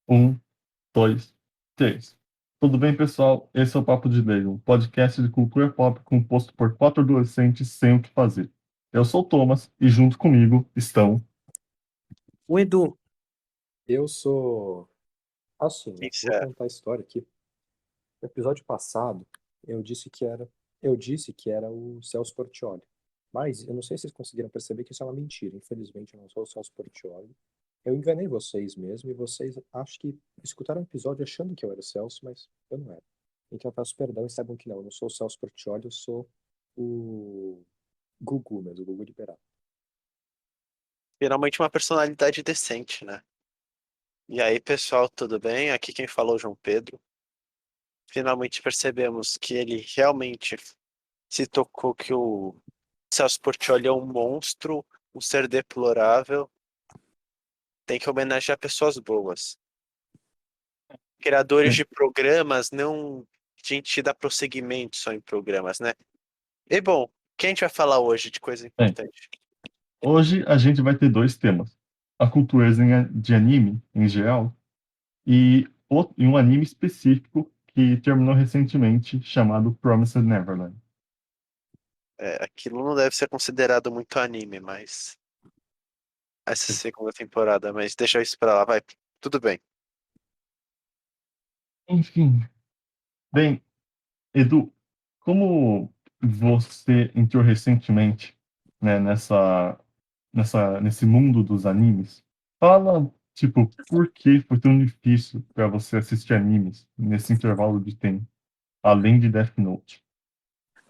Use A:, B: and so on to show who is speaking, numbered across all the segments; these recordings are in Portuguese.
A: Um, dois, três. Tudo bem, pessoal? Esse é o Papo de Leigo, um podcast de cultura pop composto por quatro adolescentes sem o que fazer. Eu sou o Thomas e junto comigo estão.
B: O Edu,
C: Eu sou. Assim, né? Vou
D: Sincero.
C: contar a história aqui. No episódio passado, eu disse que era o Celso Portiolli. Mas eu não sei se vocês conseguiram perceber que isso é uma mentira. Infelizmente, eu não sou o Celso Portiolli. Eu enganei vocês mesmo e vocês acho que escutaram o episódio achando que eu era o Celso, mas eu não era. Então eu peço perdão e saibam que não, eu não sou o Celso Portiolli, eu sou o Gugu mesmo, o Gugu Liberato.
D: Finalmente uma personalidade decente, né? E aí, pessoal, tudo bem? Aqui quem falou é o João Pedro. Finalmente percebemos que ele realmente se tocou que o Celso Portiolli é um monstro, um ser deplorável. Tem que homenagear pessoas boas. Criadores de programas, não gente dá prosseguimento só em programas, né? E bom, o que a gente vai falar hoje de coisa importante?
A: Hoje a gente vai ter dois temas: a cultura de anime em geral e um anime específico que terminou recentemente chamado Promised Neverland.
D: Aquilo não deve ser considerado muito anime, mas essa segunda temporada, mas deixa isso pra lá, vai. Tudo bem.
A: Enfim, bem, Edu, como você entrou recentemente, né, nesse mundo dos animes, fala, tipo, por que foi tão difícil para você assistir animes nesse intervalo de tempo, além de Death Note?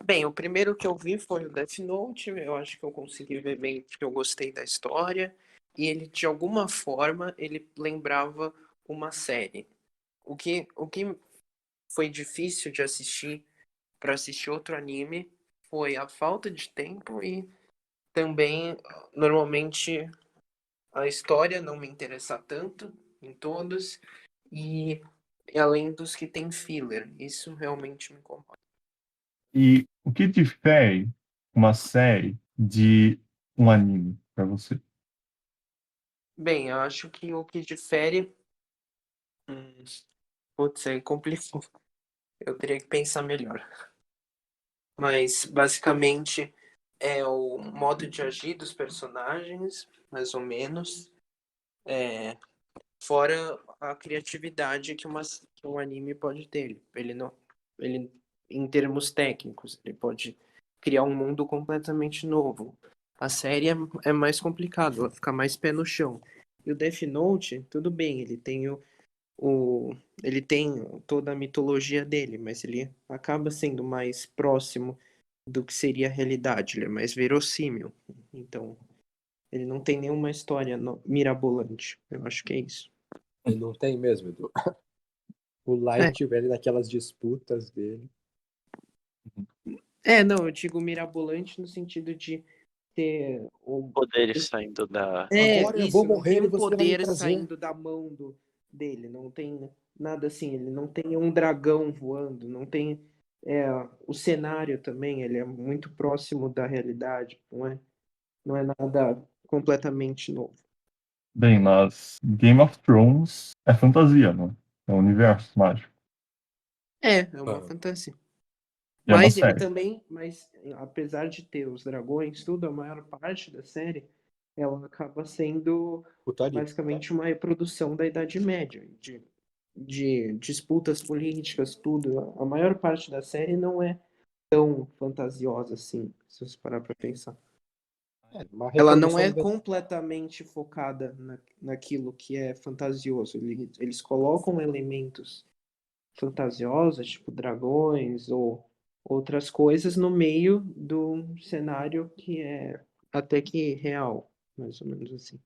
B: bem, o primeiro que eu vi foi o Death Note. Eu acho que eu consegui ver bem porque eu gostei da história. E ele, de alguma forma, ele lembrava uma série. O que foi difícil de assistir para assistir outro anime foi a falta de tempo e também, normalmente, a história não me interessa tanto em todos. E além dos que tem filler, isso realmente me incomoda.
A: E o que difere uma série de um anime para você?
B: Bem, eu acho que o que difere. Hum, Putz, aí complicou. Eu teria que pensar melhor. Mas, basicamente, é o modo de agir dos personagens, mais ou menos. Fora a criatividade que um anime pode ter. Ele não. Ele, em termos técnicos, ele pode criar um mundo completamente novo. A série é mais complicado, ela fica mais pé no chão. E o Death Note, tudo bem, o, ele tem toda a mitologia dele, mas ele acaba sendo mais próximo do que seria a realidade, ele é mais verossímil. Então, ele não tem nenhuma história mirabolante. Eu acho que é isso.
C: E não tem mesmo, Edu. O Light, velho, daquelas disputas dele.
B: Não, eu digo mirabolante no sentido de ter o.
D: Poderes saindo da.
C: Agora eu vou
B: Não
C: morrer
B: tem
C: e
B: um
C: você vai me
B: poder
C: trazer.
B: saindo da mão dele, não tem nada assim, ele não tem um dragão voando, não tem. O cenário também, ele é muito próximo da realidade, não é nada completamente novo.
A: Bem, mas Game of Thrones é fantasia, né? É um universo mágico.
B: É uma
C: Ah.
B: fantasia.
A: E é uma
B: Mas ele
A: série.
B: também, apesar de ter os dragões, tudo, a maior parte da série, ela acaba sendo
C: Putaria.
B: basicamente uma reprodução da Idade Média, de disputas políticas, tudo. A maior parte da série não é tão fantasiosa assim, se você parar pra pensar.
C: Uma
B: Ela não
C: reprodução
B: é
C: do-
B: completamente focada naquilo que é fantasioso. Eles colocam elementos fantasiosos, tipo dragões ou outras coisas, no meio do cenário que é até que real, mais ou menos assim.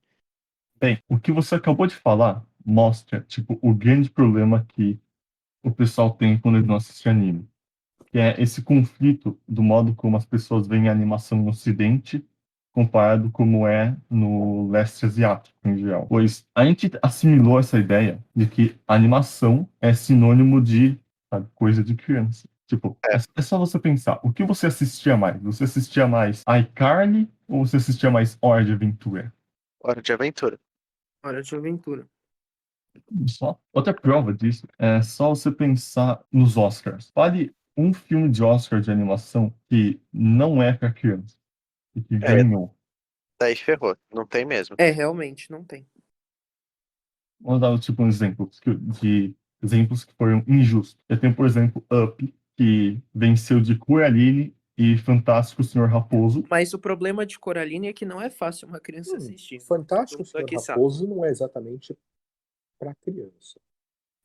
A: Bem, o que você acabou de falar mostra, tipo, o grande problema que o pessoal tem quando eles não assistem anime, que é esse conflito do modo como as pessoas veem a animação no Ocidente comparado como é no leste asiático em geral. Pois a gente assimilou essa ideia de que a animação é sinônimo de, sabe, coisa de criança. Tipo, é só você pensar, o que você assistia mais? Você assistia mais iCarly ou você assistia mais Hora de Aventura?
D: Hora de Aventura.
B: Hora de Aventura.
A: Outra prova disso é só você pensar nos Oscars. Fale um filme de Oscar de animação que não é para criança e que
D: É,
A: ganhou.
D: daí ferrou. Não tem mesmo.
B: Realmente, não tem.
A: Vamos dar tipo um exemplo de exemplos que foram injustos. Eu tenho, por exemplo, Up, que venceu de Coraline e Fantástico Senhor Raposo.
B: Mas o problema de Coraline é que não é fácil uma criança assistir.
C: Fantástico
B: Todo mundo
C: Senhor
B: aqui sabe.
C: Raposo não é exatamente para criança.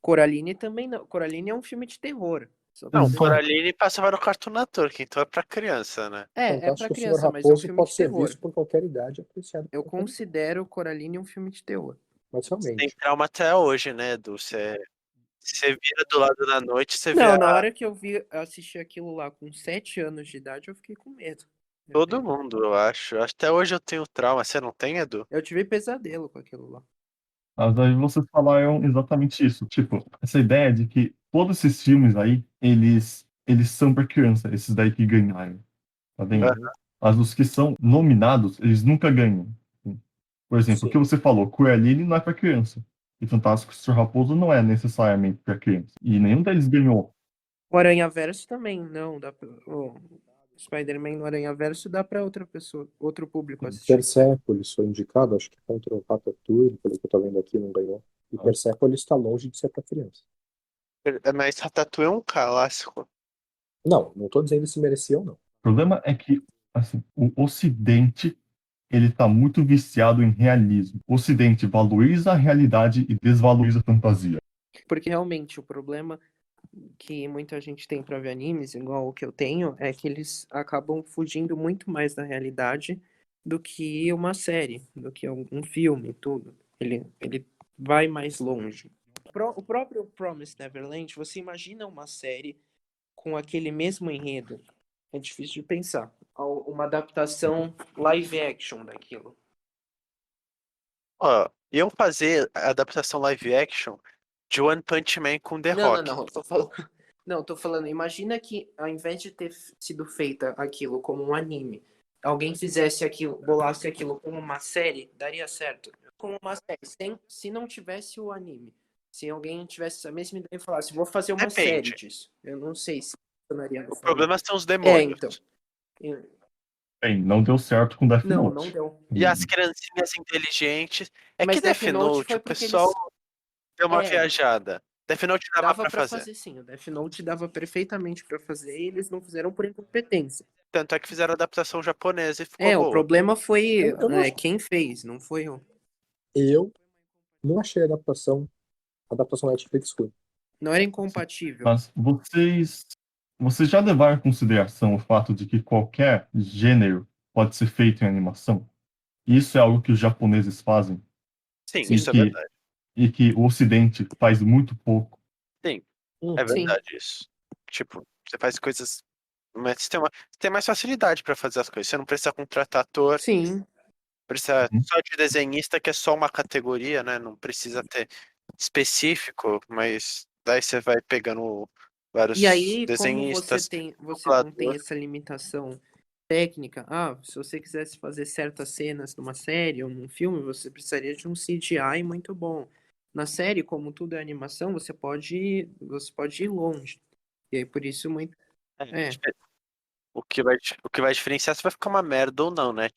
B: Coraline também não. Coraline é um filme de terror. Só pra
D: Não,
B: dizer.
D: Coraline passava no Cartoon Network, então é pra criança, né?
B: É pra
C: Fantástico Senhor
B: criança, mas é um
C: Raposo
B: filme
C: pode
B: de
C: ser
B: terror.
C: visto por qualquer idade e apreciado por
B: Eu
C: qualquer idade.
B: considero Coraline um filme de terror.
C: Mas
D: Tem
C: realmente,
D: trauma até hoje, né, Edu? Você vira do lado da noite, você vê
B: Não, na hora que eu assisti aquilo lá com 7 anos de idade, eu fiquei com medo.
D: todo mundo, eu acho. Até hoje eu tenho trauma. Você não tem, Edu?
B: Eu tive pesadelo com aquilo lá.
A: Mas aí vocês falaram exatamente isso. Tipo, essa ideia de que todos esses filmes aí, eles são para criança, esses daí que ganharam. Tá vendo?
C: Uhum.
A: Mas os que são nominados, eles nunca ganham. Por exemplo, o que
C: Sim.
A: você falou, Coraline não é para criança. E Fantástico Senhor Raposo não é necessariamente para criança. E nenhum deles ganhou.
B: O Aranhaverso também, não. O Spider-Man no Aranhaverso dá pra outra pessoa, outro público assistir.
C: Persepolis foi indicado, acho que contra o Ratatouille, pelo que eu tô vendo aqui, não ganhou. E Persepolis está longe de ser para criança.
D: Mas Ratatouille é um clássico.
C: Não tô dizendo se merecia ou não.
A: O problema é que, assim, o Ocidente, ele tá muito viciado em realismo. O Ocidente valoriza a realidade e desvaloriza a fantasia.
B: Porque realmente o problema que muita gente tem pra ver animes, igual o que eu tenho, é que eles acabam fugindo muito mais da realidade do que uma série, do que um filme, tudo. Ele vai mais longe. O próprio Promised Neverland, você imagina uma série com aquele mesmo enredo? É difícil de pensar. Uma adaptação live action daquilo.
D: Ó, iam fazer a adaptação live action de One Punch Man com The
B: Não,
D: Rock.
B: não, não. Tô falando, não, tô falando. Imagina que ao invés de ter sido feita aquilo como um anime, alguém fizesse aquilo, bolasse aquilo como uma série, daria certo. Como uma série, se não tivesse o anime. Se alguém tivesse essa mesma ideia e falasse, vou fazer uma série
D: Depende.
B: disso. Eu não sei se funcionaria
D: O
B: dessa
D: problema são os
B: maneira.
D: demônios.
B: Então.
A: Bem, não deu certo com Death
B: Não,
A: Note.
B: não deu.
D: E as criancinhas inteligentes. É
B: Mas
D: que Death Note,
B: foi
D: o
B: porque
D: pessoal deu uma
B: É.
D: viajada. Death Note dava
B: dava
D: pra
B: pra
D: fazer.
B: fazer sim. O Death Note dava perfeitamente pra fazer e eles não fizeram por incompetência.
D: Tanto é que fizeram a adaptação japonesa e ficou
B: O
D: boa.
B: problema foi
C: Eu não acho-
B: quem fez, não foi eu.
C: Eu não achei a adaptação Netflix ruim.
B: Não era incompatível.
A: Mas vocês já levaram em consideração o fato de que qualquer gênero pode ser feito em animação? Isso é algo que os japoneses fazem
D: Sim,
B: Sim.
D: isso é
A: que-
D: verdade.
A: e que o Ocidente faz muito pouco.
D: Sim,
C: Uhum.
D: é verdade isso. Tipo, você faz coisas. Mas você tem mais facilidade pra fazer as coisas. Você não precisa contratar ator,
B: Sim.
D: precisa
A: Uhum.
D: só de desenhista, que é só uma categoria, né? Não precisa ter específico, mas daí você vai pegando vários
B: E aí, como
D: desenhistas,
B: você não tem
D: dublador.
B: essa limitação técnica, se você quisesse fazer certas cenas numa série ou num filme, você precisaria de um CGI muito bom. Na série, como tudo é animação, você pode ir longe. E aí, por isso, muito. É.
D: O que vai diferenciar se vai ficar uma merda ou não, né?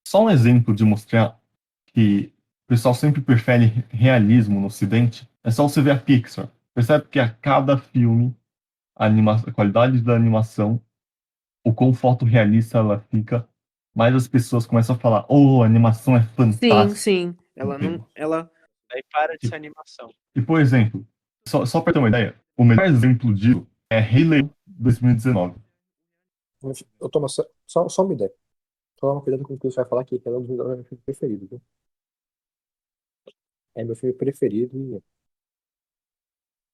A: Só um exemplo de mostrar que o pessoal sempre prefere realismo no Ocidente é só você ver a Pixar. Percebe que a cada filme, a qualidade da animação, o quão fotorrealista ela fica, mais as pessoas começam a falar: oh, a animação é
B: Sim,
A: fantástica.
B: sim. Ela não.
A: Entende?
D: Aí para de ser animação.
A: E, por exemplo, só para ter uma ideia, o melhor exemplo disso é Rei Leão 2019.
C: Eu tomo só uma ideia. Toma cuidado com o que você vai falar aqui, que é um dos meus filmes preferidos, viu? É meu filme preferido e,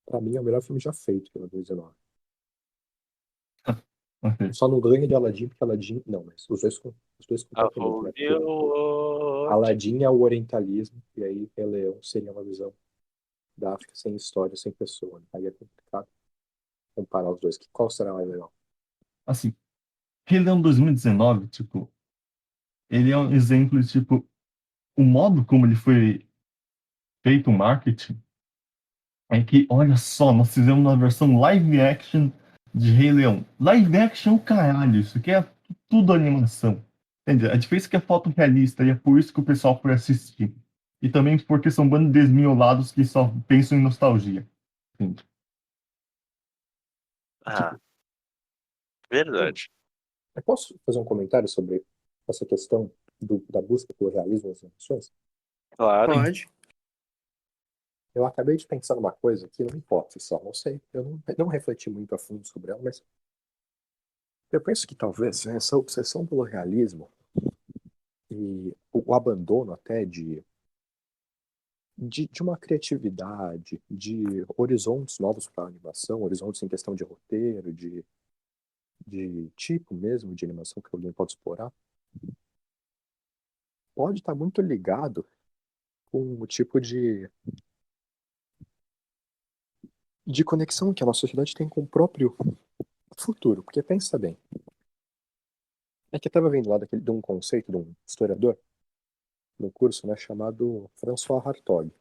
C: pra mim, é o melhor filme já feito pela 2019.
A: Ok.
C: Só não ganha de Aladdin, porque Aladdin. Não, mas os dois
D: A
C: completam muito, né?
D: whole
C: Porque
D: new world.
C: Aladdin é o orientalismo, e aí Rei Leão seria uma visão da África sem história, sem pessoa, né? Aí é complicado comparar os dois. Qual será mais legal?
A: Assim, Rei Leão 2019, tipo, ele é um exemplo de, tipo, o modo como ele foi feito o marketing é que, olha só, nós fizemos uma versão live action de Rei Leão. Live action, caralho, isso aqui é tudo animação. Entende? A diferença é que é foto realista e é por isso que o pessoal foi assistir. E também porque são bandos desmiolados que só pensam em nostalgia. Entende?
D: Ah, verdade.
C: Eu posso fazer um comentário sobre essa questão da busca pelo realismo nas emoções?
D: Claro.
B: Pode.
C: Eu acabei de pensar numa coisa que não importa, só não sei. Eu não refleti muito a fundo sobre ela, mas eu penso que talvez essa obsessão pelo realismo e o abandono até de uma criatividade, de horizontes novos para a animação, horizontes em questão de roteiro, de tipo mesmo de animação que alguém pode explorar, pode estar muito ligado com o tipo de conexão que a nossa sociedade tem com o próprio futuro. Porque pensa bem, é que eu estava vendo lá de um conceito de um historiador no curso, né, chamado François Hartog.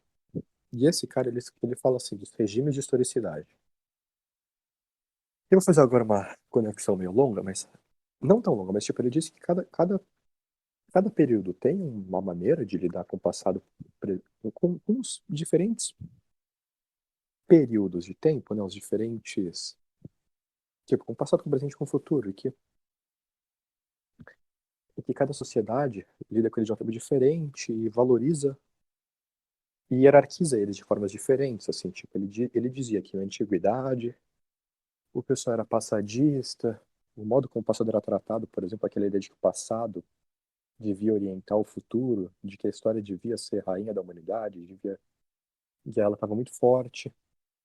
C: E esse cara, ele fala assim, dos regimes de historicidade. Eu vou fazer agora uma conexão meio longa, mas não tão longa, mas tipo, ele disse que cada período tem uma maneira de lidar com o passado, com os diferentes períodos de tempo, né, os diferentes, tipo, com o passado, com o presente, com o futuro, e que cada sociedade lida com eles de uma forma diferente e valoriza e hierarquiza eles de formas diferentes, assim, tipo, ele dizia que na antiguidade o pessoal era passadista, o modo como o passado era tratado, por exemplo, aquela ideia de que o passado devia orientar o futuro, de que a história devia ser rainha da humanidade, que ela estava muito forte.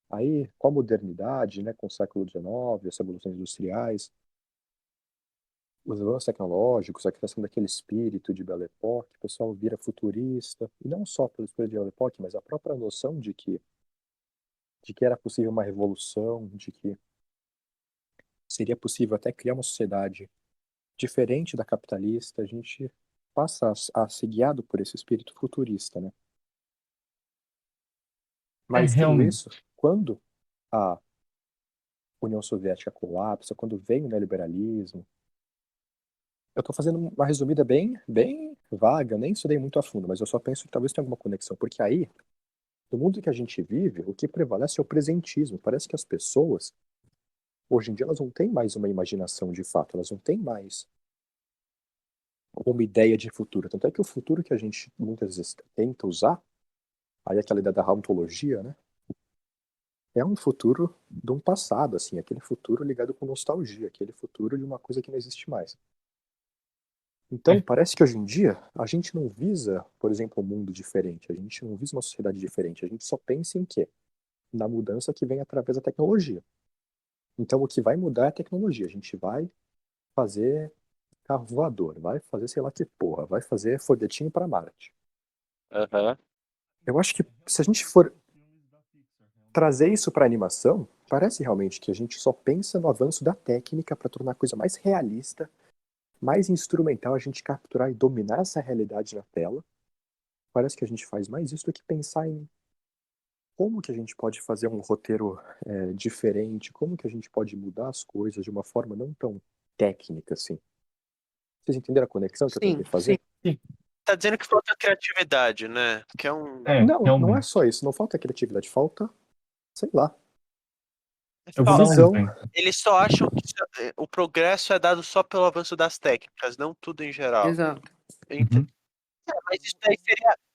C: Aí, com a modernidade, né, com o século XIX, as revoluções industriais, os avanços tecnológicos, a criação daquele espírito de Belle Époque, o pessoal vira futurista, e não só pelo espírito de Belle Époque, mas a própria noção de que era possível uma revolução, de que seria possível até criar uma sociedade diferente da capitalista, a gente passa a ser guiado por esse espírito futurista, né?
A: É,
C: Mas tudo
A: realmente.
C: isso, quando a União Soviética colapsa, quando vem o neoliberalismo, eu estou fazendo uma resumida bem vaga, nem estudei muito a fundo, mas eu só penso que talvez tenha alguma conexão, porque aí, no mundo que a gente vive, o que prevalece é o presentismo. Parece que as pessoas, hoje em dia, elas não têm mais uma imaginação de fato, elas não têm mais uma ideia de futuro. Tanto é que o futuro que a gente muitas vezes tenta usar, aí aquela ideia da ontologia, né? É um futuro de um passado, assim, aquele futuro ligado com nostalgia, aquele futuro de uma coisa que não existe mais. Então,
A: É.
C: parece que hoje em dia a gente não visa, por exemplo, um mundo diferente, a gente não visa uma sociedade diferente, a gente só pensa em quê? Na mudança que vem através da tecnologia. Então, o que vai mudar é a tecnologia. A gente vai fazer carro voador, vai fazer sei lá que porra, vai fazer foguetinho para Marte.
D: Aham.
C: Eu acho que se a gente for trazer isso para animação, parece realmente que a gente só pensa no avanço da técnica para tornar a coisa mais realista, mais instrumental, a gente capturar e dominar essa realidade na tela. Parece que a gente faz mais isso do que pensar em como que a gente pode fazer um roteiro diferente, como que a gente pode mudar as coisas de uma forma não tão técnica assim. Vocês entenderam a conexão que eu tentei
B: Sim,
C: fazer?
D: Tá dizendo que falta criatividade, né? Que é um.
A: É,
C: Não, não é
A: realmente.
C: só isso. Não falta criatividade, falta, sei lá,
A: Eu vou dar um
C: visão.
A: exemplo.
D: Eles só acham que o progresso é dado só pelo avanço das técnicas, não tudo em geral.
B: exato.
A: Uhum.
D: Mas isso aí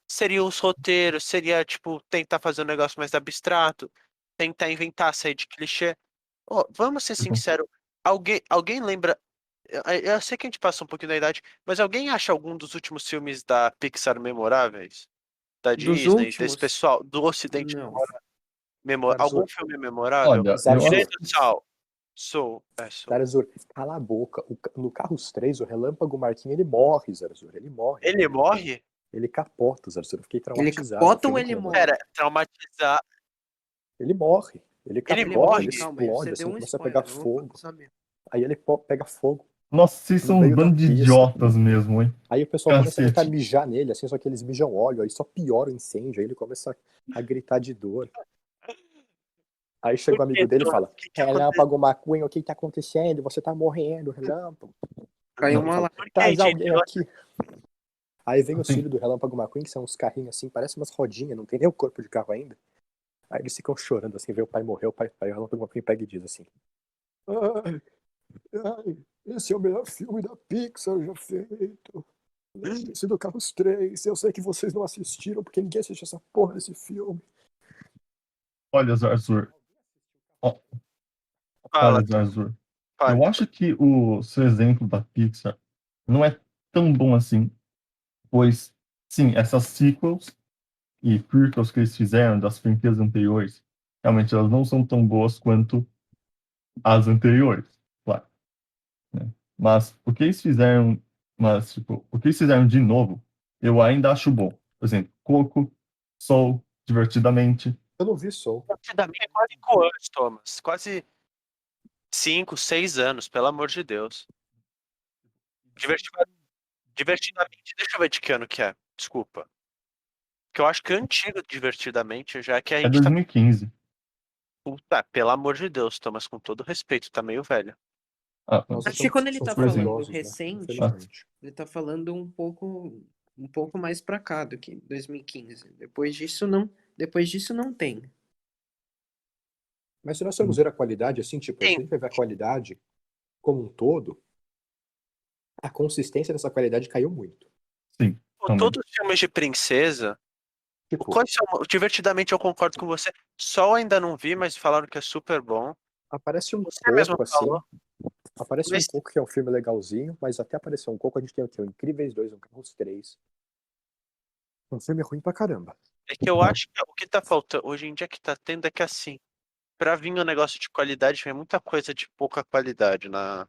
D: seria os roteiros, seria, tipo, tentar fazer um negócio mais abstrato, tentar inventar, sair de clichê. Ó, vamos ser
A: Uhum.
D: sinceros, alguém lembra. Eu sei que a gente passou um pouquinho da idade, mas alguém acha algum dos últimos filmes da Pixar memoráveis? Da
B: Dos
D: Disney, desse
B: últimos,
D: pessoal, do Ocidente
B: não.
D: algum
C: Zarzur,
D: filme memorável?
A: Olha, eu
C: Zarzur,
D: Direito de Sal. Sou.
C: Zarzur, cala a boca. No Carros 3, o Relâmpago Marquinhos, ele morre, Zarzur. Ele morre.
D: Ele morre?
C: Ele capota, Zarzur. Eu fiquei
B: Ele
C: traumatizado.
B: capota
C: Foi
B: ou
C: muito
B: ele
C: ruim.
B: morre?
D: Pera, traumatizar.
C: Ele morre. Ele
D: Ele
B: Ele
C: capota,
B: morre,
C: ele
D: morre?
B: calma aí. Você
C: explode,
B: deu
C: assim,
B: um
C: começa a pegar
B: spoiler, eu vou
C: fogo.
B: saber.
C: Aí ele pega fogo
A: Nossa, vocês
C: no
A: são um
C: meio da
A: bando de
C: pista.
A: idiotas mesmo, hein?
C: Aí o pessoal começa a tentar
A: Cacete.
C: mijar nele, assim, só que eles mijam óleo, aí só piora o incêndio, aí ele começa a gritar de dor. Aí chega o
D: Por que,
C: amigo dele e
D: Thomas?
C: fala:
D: O que aconteceu?
C: Relâmpago McQueen, o que tá acontecendo? Você tá morrendo, Relâmpago.
B: Caiu
C: Ele
B: uma
C: fala:
B: lá.
D: Por que,
C: traz
D: gente?
C: alguém aqui. Aí vem os
A: Assim,
C: filhos do Relâmpago McQueen, que são uns carrinhos assim, parece umas rodinhas, não tem nem o corpo de carro ainda. Aí eles ficam chorando assim, vê o pai morrer, o Relâmpago McQueen pega e diz assim: ai, ai, esse é o melhor filme da Pixar já feito. Lembre-se do Carros 3. Eu sei que vocês não assistiram, porque ninguém assiste essa porra desse filme.
A: olha, Zarzur, ó,
D: Fala,
A: olha, Zarzur, eu
D: fale.
A: acho que o seu exemplo da Pixar não é tão bom assim, pois, sim, essas sequels e prequels que eles fizeram das franquias anteriores, realmente elas não são tão boas quanto as anteriores, claro, né? Mas o que eles fizeram, mas, tipo, o que eles fizeram de novo, eu ainda acho bom. Por exemplo, Coco, Soul, Divertidamente.
C: Eu não vi Soul.
D: Rapidamente, é quase 5 anos, Thomas. Quase 5, 6 anos, pelo amor de Deus. Divertida- Divertidamente, deixa eu ver de que ano que é. Desculpa. Que eu acho que é antigo Divertidamente, já que a
A: É
D: gente tá.
A: 2015.
D: Puta, pelo amor de Deus, Thomas, com todo respeito, tá meio velho.
A: Ah,
C: Nós
B: Acho que quando ele
C: somos
B: tá
A: por exemplo.
B: falando
C: idosos, né?
B: recente,
C: Infelizmente.
B: ele tá falando um pouco mais pra cá do que 2015. Depois disso não tem.
C: Mas se nós formos ver a qualidade, assim, tipo, se a
D: Sim,
C: gente vai ver a qualidade como um todo, a consistência dessa qualidade caiu muito.
A: Sim,
D: todos
A: realmente.
D: os filmes de princesa.
C: Tipo,
D: Divertidamente eu concordo com você. Só ainda não vi, mas falaram que é super bom.
C: aparece um
D: Você mesmo
C: Coco, assim.
D: falou.
C: Aparece um
D: Mas
C: Coco que é um filme legalzinho, mas até aparecer um Coco, a gente tem o quê? O Incríveis 2, um Carros 3. Um filme ruim pra caramba.
D: é que eu acho que o que tá faltando hoje em dia que tá tendo é que assim, pra vir um negócio de qualidade, vem muita coisa de pouca qualidade na.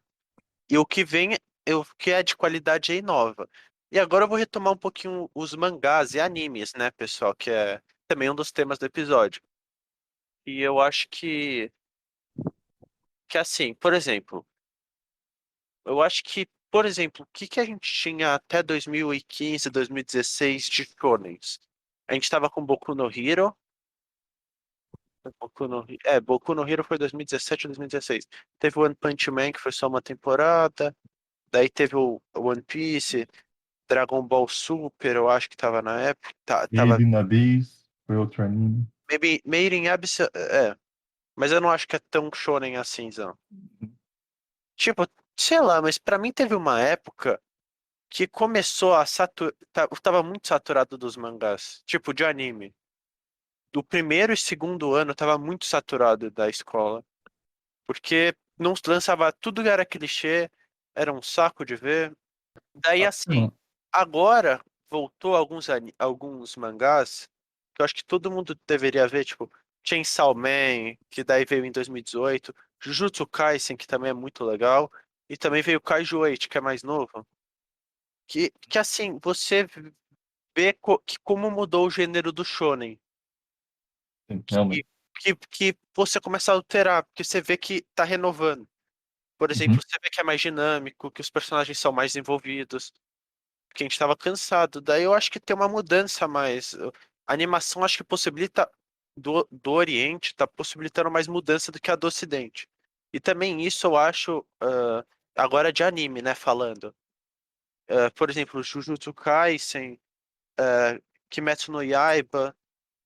D: E o que vem, o que é de qualidade é inova. E agora eu vou retomar um pouquinho os mangás e animes, né, pessoal, que é também um dos temas do episódio. E eu acho que assim, por exemplo, eu acho que, por exemplo, o que que a gente tinha até 2015, 2016 de shonens? A gente tava com Boku no Hero. Boku no Hero foi 2017 ou 2016. Teve o One Punch Man, que foi só uma temporada. Daí teve o One Piece, Dragon Ball Super, eu acho que tava na época. Tava
A: Made in Abyss foi outro anime.
D: maybe Made in Abyss, mas eu não acho que é tão shonen assim, não. Tipo, sei lá, mas pra mim teve uma época que começou a tava muito saturado dos mangás, tipo de anime. Do primeiro e segundo ano tava muito saturado da escola, porque não lançava tudo que era clichê, era um saco de ver. Daí
A: Ah,
D: assim,
A: não.
D: agora voltou alguns mangás que eu acho que todo mundo deveria ver, tipo Chainsaw Man, que daí veio em 2018, Jujutsu Kaisen, que também é muito legal, e também veio Kaiju 8, que é mais novo. Que assim, você vê que como mudou o gênero do shonen.
A: Sim,
D: Que,
A: realmente.
D: que você começa a alterar, porque você vê que tá renovando. Por exemplo,
A: Uhum.
D: você vê que é mais dinâmico, que os personagens são mais envolvidos, que a gente tava cansado. Daí eu acho que tem uma mudança a mais. A animação acho que possibilita do Oriente, tá possibilitando mais mudança do que a do Ocidente. E também isso eu acho agora de anime, né, falando. Por exemplo, Jujutsu Kaisen, Kimetsu no Yaiba,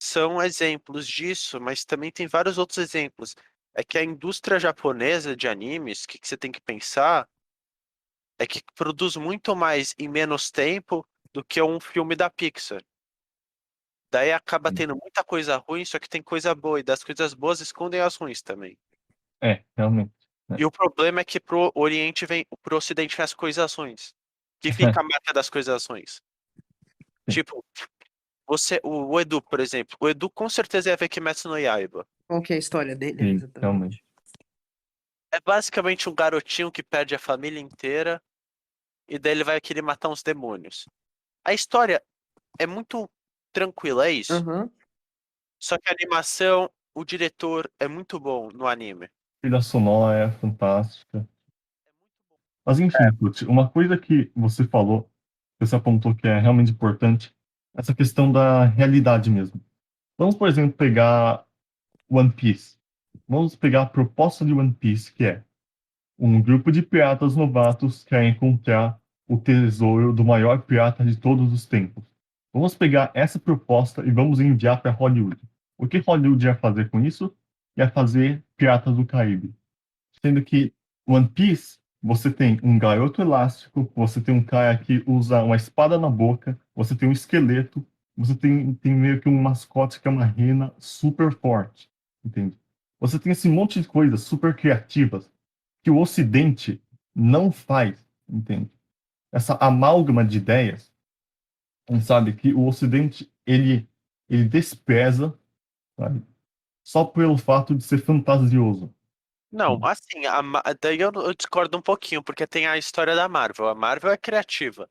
D: são exemplos disso, mas também tem vários outros exemplos. É que a indústria japonesa de animes, que você tem que pensar, é que produz muito mais em menos tempo do que um filme da Pixar. Daí acaba
A: Sim.
D: tendo muita coisa ruim, só que tem coisa boa, e das coisas boas escondem as ruins também.
A: É, realmente. Né?
D: E o problema é que pro Oriente vem, pro Ocidente vem as coisas ruins. Que fica a marca das coisas ruins.
A: Sim,
D: Tipo, o Edu, por exemplo, o Edu com certeza ia ver Kimetsu no Yaiba.
B: Qual que é a história dele,
A: sim, realmente.
B: exatamente?
D: É basicamente um garotinho que perde a família inteira e daí ele vai querer matar uns demônios. A história é muito tranquila, é isso.
B: Aham.
D: Só que a animação, o diretor é muito bom no anime.
A: A trilha sonora é fantástica. Mas
D: É,
A: enfim, Tuti, uma coisa que você falou, que você apontou que é realmente importante, essa questão da realidade mesmo. Vamos, por exemplo, pegar One Piece. Vamos pegar a proposta de One Piece, que é um grupo de piratas novatos quer encontrar o tesouro do maior pirata de todos os tempos. Vamos pegar essa proposta e vamos enviar para Hollywood. O que Hollywood ia fazer com isso? Ia fazer Piratas do Caribe. Sendo que One Piece, você tem um garoto elástico, você tem um cara que usa uma espada na boca, você tem um esqueleto, você tem meio que um mascote que é uma rena super forte, entende? Você tem esse monte de coisas super criativas que o Ocidente não faz, entende? Essa amálgama de ideias, sabe, que o Ocidente ele despreza, sabe, só pelo fato de ser fantasioso.
D: Não, assim, daí eu discordo um pouquinho, porque tem a história da Marvel. A Marvel é criativa.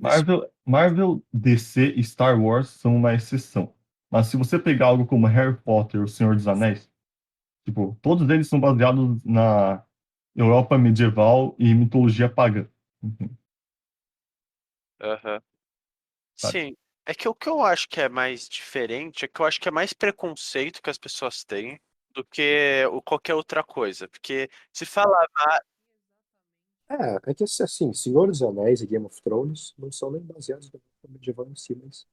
D: Isso,
A: Marvel, DC e Star Wars são uma exceção. Mas se você pegar algo como Harry Potter, O Senhor dos Anéis, tipo, todos eles são baseados na Europa medieval e mitologia pagã. Uhum,
D: aham.
A: sabe?
D: Sim, é que o que eu acho que é mais diferente é que eu acho que é mais preconceito que as pessoas têm do que qualquer outra coisa. Porque se falar,
C: É que assim, Senhor dos Anéis e Game of Thrones não são nem baseados no mundo medieval em si, mas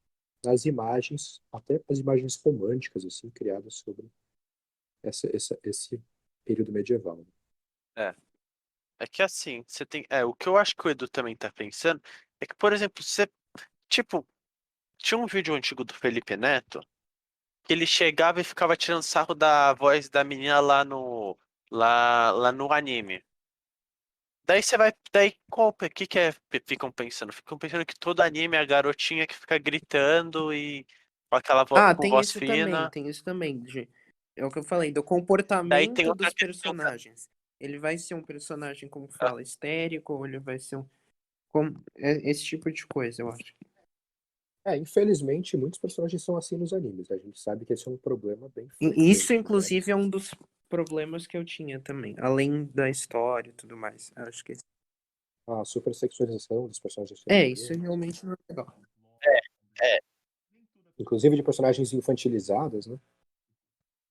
C: nas imagens, até as imagens românticas, assim, criadas sobre esse período medieval.
D: é, é que assim, você tem, o que eu acho que o Edu também tá pensando é que, por exemplo, você, tipo, tinha um vídeo antigo do Felipe Neto que ele chegava e ficava tirando sarro da voz da menina lá no anime. Daí você vai. Daí qual. O que ficam pensando? Ficam pensando que todo anime é a garotinha que fica gritando e com aquela
B: Ah,
D: com
B: tem
D: voz
B: isso também,
D: fina.
B: tem isso também. É o que eu falei, do
D: Daí tem
B: comportamento
D: outra
B: dos
D: questão.
B: personagens. Ele vai ser um personagem, como
D: Ah,
B: fala, histérico, ou ele vai ser esse tipo de coisa, eu acho.
C: Infelizmente, muitos personagens são assim nos animes. A gente sabe que esse é um problema bem
B: E isso,
C: frequente, né?
B: inclusive, é um dos problemas que eu tinha também, além da história e tudo mais. Acho que
C: A supersexualização dos personagens
B: isso
C: femininos,
B: realmente não é legal.
D: é.
C: inclusive de personagens infantilizadas, né?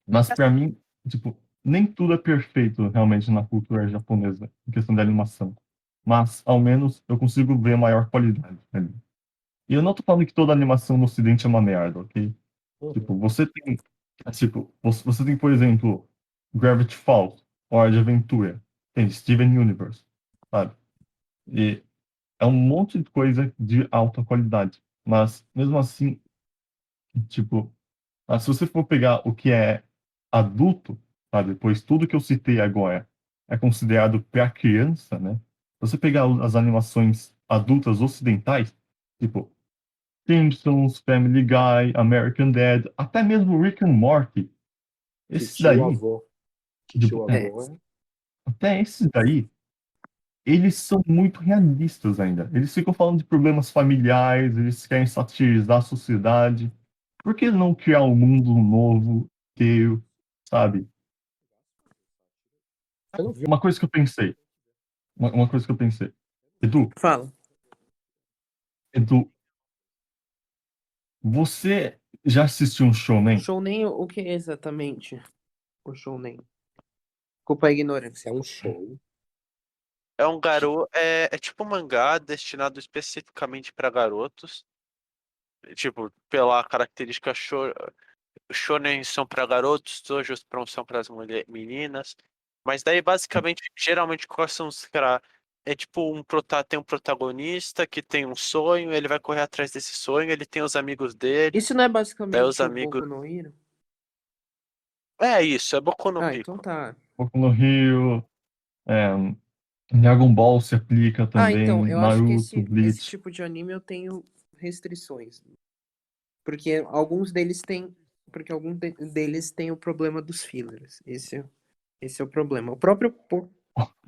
A: Mas para mim, tipo, nem tudo é perfeito realmente na cultura japonesa, em questão de animação. Mas, ao menos, eu consigo ver maior qualidade ali. E eu não tô falando que toda animação no Ocidente é uma merda, ok?
C: Uhum.
A: Tipo, você tem, por exemplo, Gravity Falls, Hora de Aventura, tem Steven Universe, sabe? E é um monte de coisa de alta qualidade. Mas, mesmo assim, tipo, se você for pegar o que é adulto, sabe? Pois tudo que eu citei agora é considerado para criança, né? Se você pegar as animações adultas ocidentais, tipo, Simpsons, Family Guy, American Dad, até mesmo Rick and Morty. Esses
C: Titio
A: daí,
C: avô. Titio
A: tipo,
B: É,
C: avô é.
A: até esses daí, eles são muito realistas ainda. Eles ficam falando de problemas familiares, eles querem satirizar a sociedade. Por que não criar um mundo novo, inteiro, sabe?
C: Você não viu?
A: Uma coisa que eu pensei, uma coisa que eu pensei. Edu,
B: fala.
A: Edu, você já assistiu um Shounen?
B: Shounen, o que é exatamente o Shounen? Culpa a ignorância.
C: É um show.
D: É um garoto. É tipo um mangá destinado especificamente para garotos. Tipo, pela característica shonen são para garotos, Toujos são para as meninas. Mas daí, basicamente, geralmente, quais são os caras? É tipo tem um protagonista que tem um sonho, ele vai correr atrás desse sonho, ele tem os amigos dele,
B: Isso não é
D: daí os
B: basicamente o
D: amigos.
B: Boku no Hero?
D: É isso, é Boku no
B: Ah, então
D: Pico.
B: tá.
A: Boku no Hero, é, Dragon Ball se aplica
B: Ah, então,
A: também,
B: eu acho que
A: Naruto,
B: esse
A: Bleach.
B: tipo de anime eu tenho restrições. Porque alguns deles têm. Porque deles têm o problema dos fillers. Esse é o problema. O próprio. Que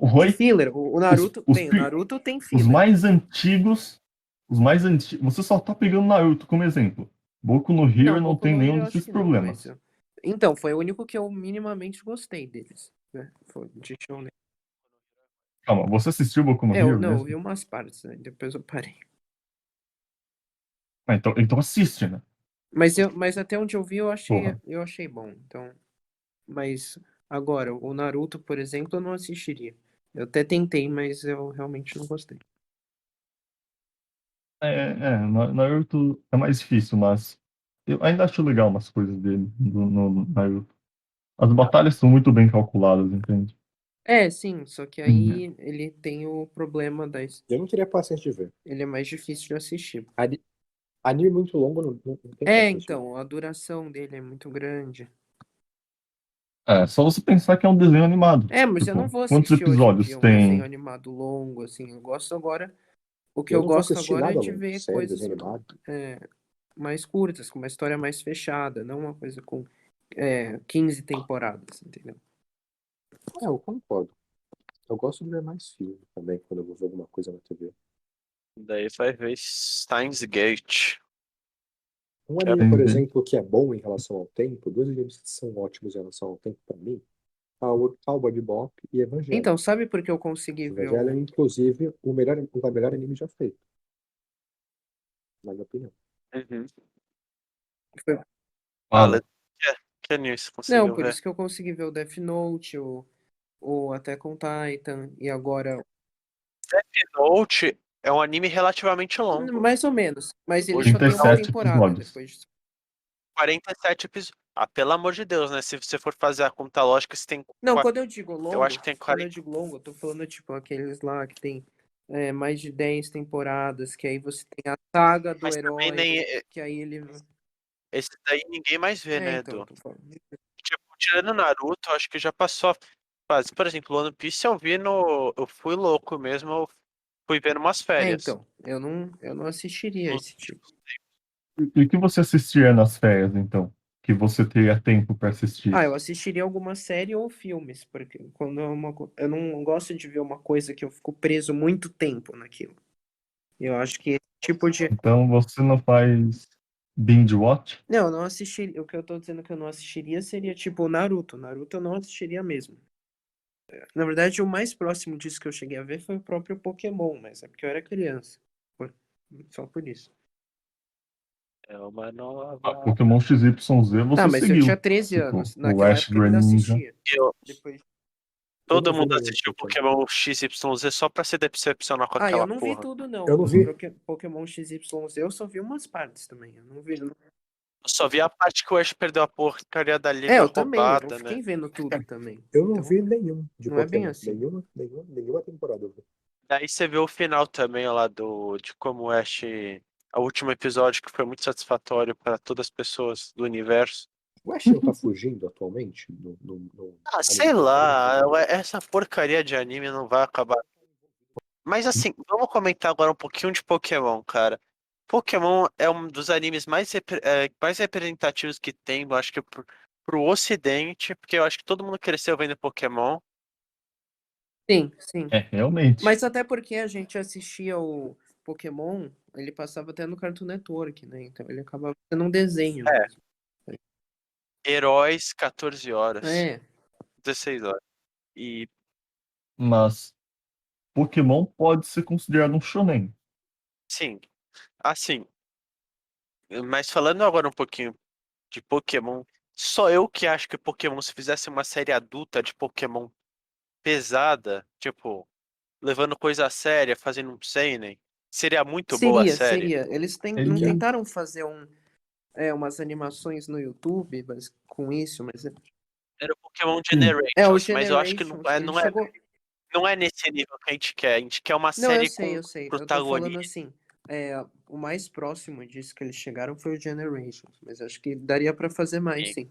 A: Oi?
B: filler? O
A: Os,
B: Naruto
A: os,
B: tem. O
A: pri-
B: Naruto tem
A: os
B: filler.
A: mais antigos, você só tá pegando Naruto como exemplo. Boku no
B: Não,
A: Hero não
B: Boku
A: tem
B: no Hero
A: nenhum
B: eu acho
A: desses
B: que não, mas.
A: problemas.
B: Então, foi o único que eu minimamente gostei deles. Né? Foi de Shonen.
A: Calma, você assistiu Boku no Hero
B: Não, eu vi
A: mesmo?
B: umas partes, né? Depois eu parei.
A: Então assiste, né?
B: Mas até onde eu vi
A: Porra.
B: eu achei bom. Então, mas Agora, o Naruto, por exemplo, eu não assistiria. Eu até tentei, mas eu realmente não gostei.
A: Naruto é mais difícil, mas eu ainda acho legal umas coisas dele no Naruto. As batalhas são muito bem calculadas, entende?
B: É, sim, só que
A: Uhum.
B: aí ele tem o problema
C: Eu não teria paciência de ver.
B: ele é mais difícil de assistir.
C: Anime muito longo, não tem
B: É,
C: paciência de ver.
B: então, a duração dele é muito grande.
A: É, só você pensar que é um desenho animado.
B: É, mas eu não
A: Tipo,
B: vou
A: quantos
B: assistir hoje em
A: episódios
B: dia um desenho
A: tem?
B: animado longo, assim. Eu gosto agora. O que
C: Eu
B: eu
C: não vou
B: gosto
C: assistir
B: agora é
C: nada
B: de
C: longo.
B: ver
C: Série,
B: coisas
C: desenho animado.
B: mais curtas, com uma história mais fechada, não uma coisa com 15 temporadas, entendeu?
C: Eu concordo. Eu gosto de ver mais filme também, quando eu vou ver alguma coisa na TV.
D: Daí vai ver Steins Gate.
C: Um
D: Que é
C: anime, por
A: Entendi.
C: exemplo, que é bom em relação ao tempo, dois animes que são ótimos em relação ao tempo pra mim, Cowboy Bebop e Evangelion.
B: Então, sabe por que eu consegui ver
C: Evangelion é, inclusive, o melhor anime já feito, na minha opinião.
D: Uhum.
B: Foi-
D: Fala,
A: Fala.
D: que anime você
B: Não,
D: conseguiu
B: por
D: ver?
B: isso que eu consegui ver o Death Note, o Attack on Titan, e agora.
D: Death Note é um anime relativamente longo.
B: Mais ou menos. Mas ele
D: Hoje
B: só tem uma
A: 37
B: temporada
A: episódios.
B: depois.
D: 47 episódios. Ah, pelo amor de Deus, né? Se você for fazer a conta lógica, você tem.
B: Não, quando eu digo
D: Eu acho
B: longo,
D: que tem
B: quando eu
D: 40.
B: digo longo, eu tô falando tipo aqueles lá que tem mais de 10 temporadas, que aí você tem a saga do
D: Mas também
B: herói,
D: nem.
B: que aí ele.
D: Esse daí ninguém mais vê, né,
B: Então, eu
D: Edu?
B: tô falando.
D: Tipo, tirando Naruto, eu acho que já passou a fase. Por exemplo, One Piece eu vi no. Eu fui louco mesmo, eu fui vendo umas férias.
B: Então, eu não assistiria
D: Nos
B: esse tipo.
A: E o que você assistia nas férias, então? Que você teria tempo para assistir?
B: Eu assistiria alguma série ou filmes, porque quando eu não gosto de ver uma coisa que eu fico preso muito tempo naquilo. Eu acho que esse tipo de.
A: Então você não faz binge watch?
B: Não, eu não assistiria. O que eu tô dizendo que eu não assistiria seria tipo Naruto. Naruto eu não assistiria mesmo. Na verdade, o mais próximo disso que eu cheguei a ver foi o próprio Pokémon, mas é porque eu era criança. Só por isso.
D: É uma
A: Ah,
D: nova.
A: Pokémon XYZ
B: Tá,
A: você
B: mas eu tinha
A: seguiu.
B: 13
A: Tipo,
B: anos.
A: o
B: Naquela
A: Ash
B: época eu ainda
A: Greninja.
B: assistia.
D: Eu,
B: Depois.
C: Eu não
D: todo
C: vi
D: mundo
C: nenhum
D: assistiu
C: Pokémon.
D: Pokémon XYZ só pra se decepcionar com
B: Eu
D: aquela
B: não vi
D: porra.
B: tudo,
C: Eu
B: não.
C: não vi.
B: Pokémon XYZ eu só vi umas partes também. Eu não vi.
D: Eu só vi a parte que o Ash perdeu a porcaria da liga
B: Eu também. Eu não
D: roubada, né?
B: fiquei vendo tudo também.
C: Eu não
B: Então,
C: vi nenhum de
B: não é bem
C: Pokémon.
B: assim.
C: Nenhuma temporada eu vi.
D: Daí você vê o final também lá de como o Ash. O último episódio que foi muito satisfatório para todas as pessoas do universo.
C: O Ash não tá fugindo atualmente no
D: Ah,
C: anime
D: sei
C: que eu tô vendo?
D: lá, essa porcaria de anime não vai acabar. Mas assim, vamos comentar agora um pouquinho de Pokémon, cara. Pokémon é um dos animes mais representativos que tem, eu acho que pro Ocidente, porque eu acho que todo mundo cresceu vendo Pokémon.
B: Sim, sim.
A: É, realmente.
B: Mas até porque a gente assistia o Pokémon, ele passava até no Cartoon Network, né? Então ele acabava sendo um desenho
D: É,
B: mesmo.
D: Heróis, 14 horas,
B: É,
D: 16 horas. E
A: Mas Pokémon pode ser considerado um shonen.
D: sim, assim, mas falando agora um pouquinho de Pokémon, só eu que acho que Pokémon, se fizesse uma série adulta de Pokémon pesada, tipo, levando coisa a séria, fazendo um seinen, seria muito boa a série.
B: seria. Eles não
A: Ele
B: tentaram fazer umas animações no YouTube mas, com isso, mas.
D: Era o Pokémon
A: sim.
B: O
D: Generations, mas eu acho que
B: Generations, ele
D: não é,
B: chegou.
D: não é nesse nível que a gente quer. A gente quer uma
B: Não, eu
D: série
B: sei,
D: com
B: eu sei. Eu tô falando
D: protagonista.
B: assim. O mais próximo disso que eles chegaram foi o Generations, mas acho que daria pra fazer mais, sim.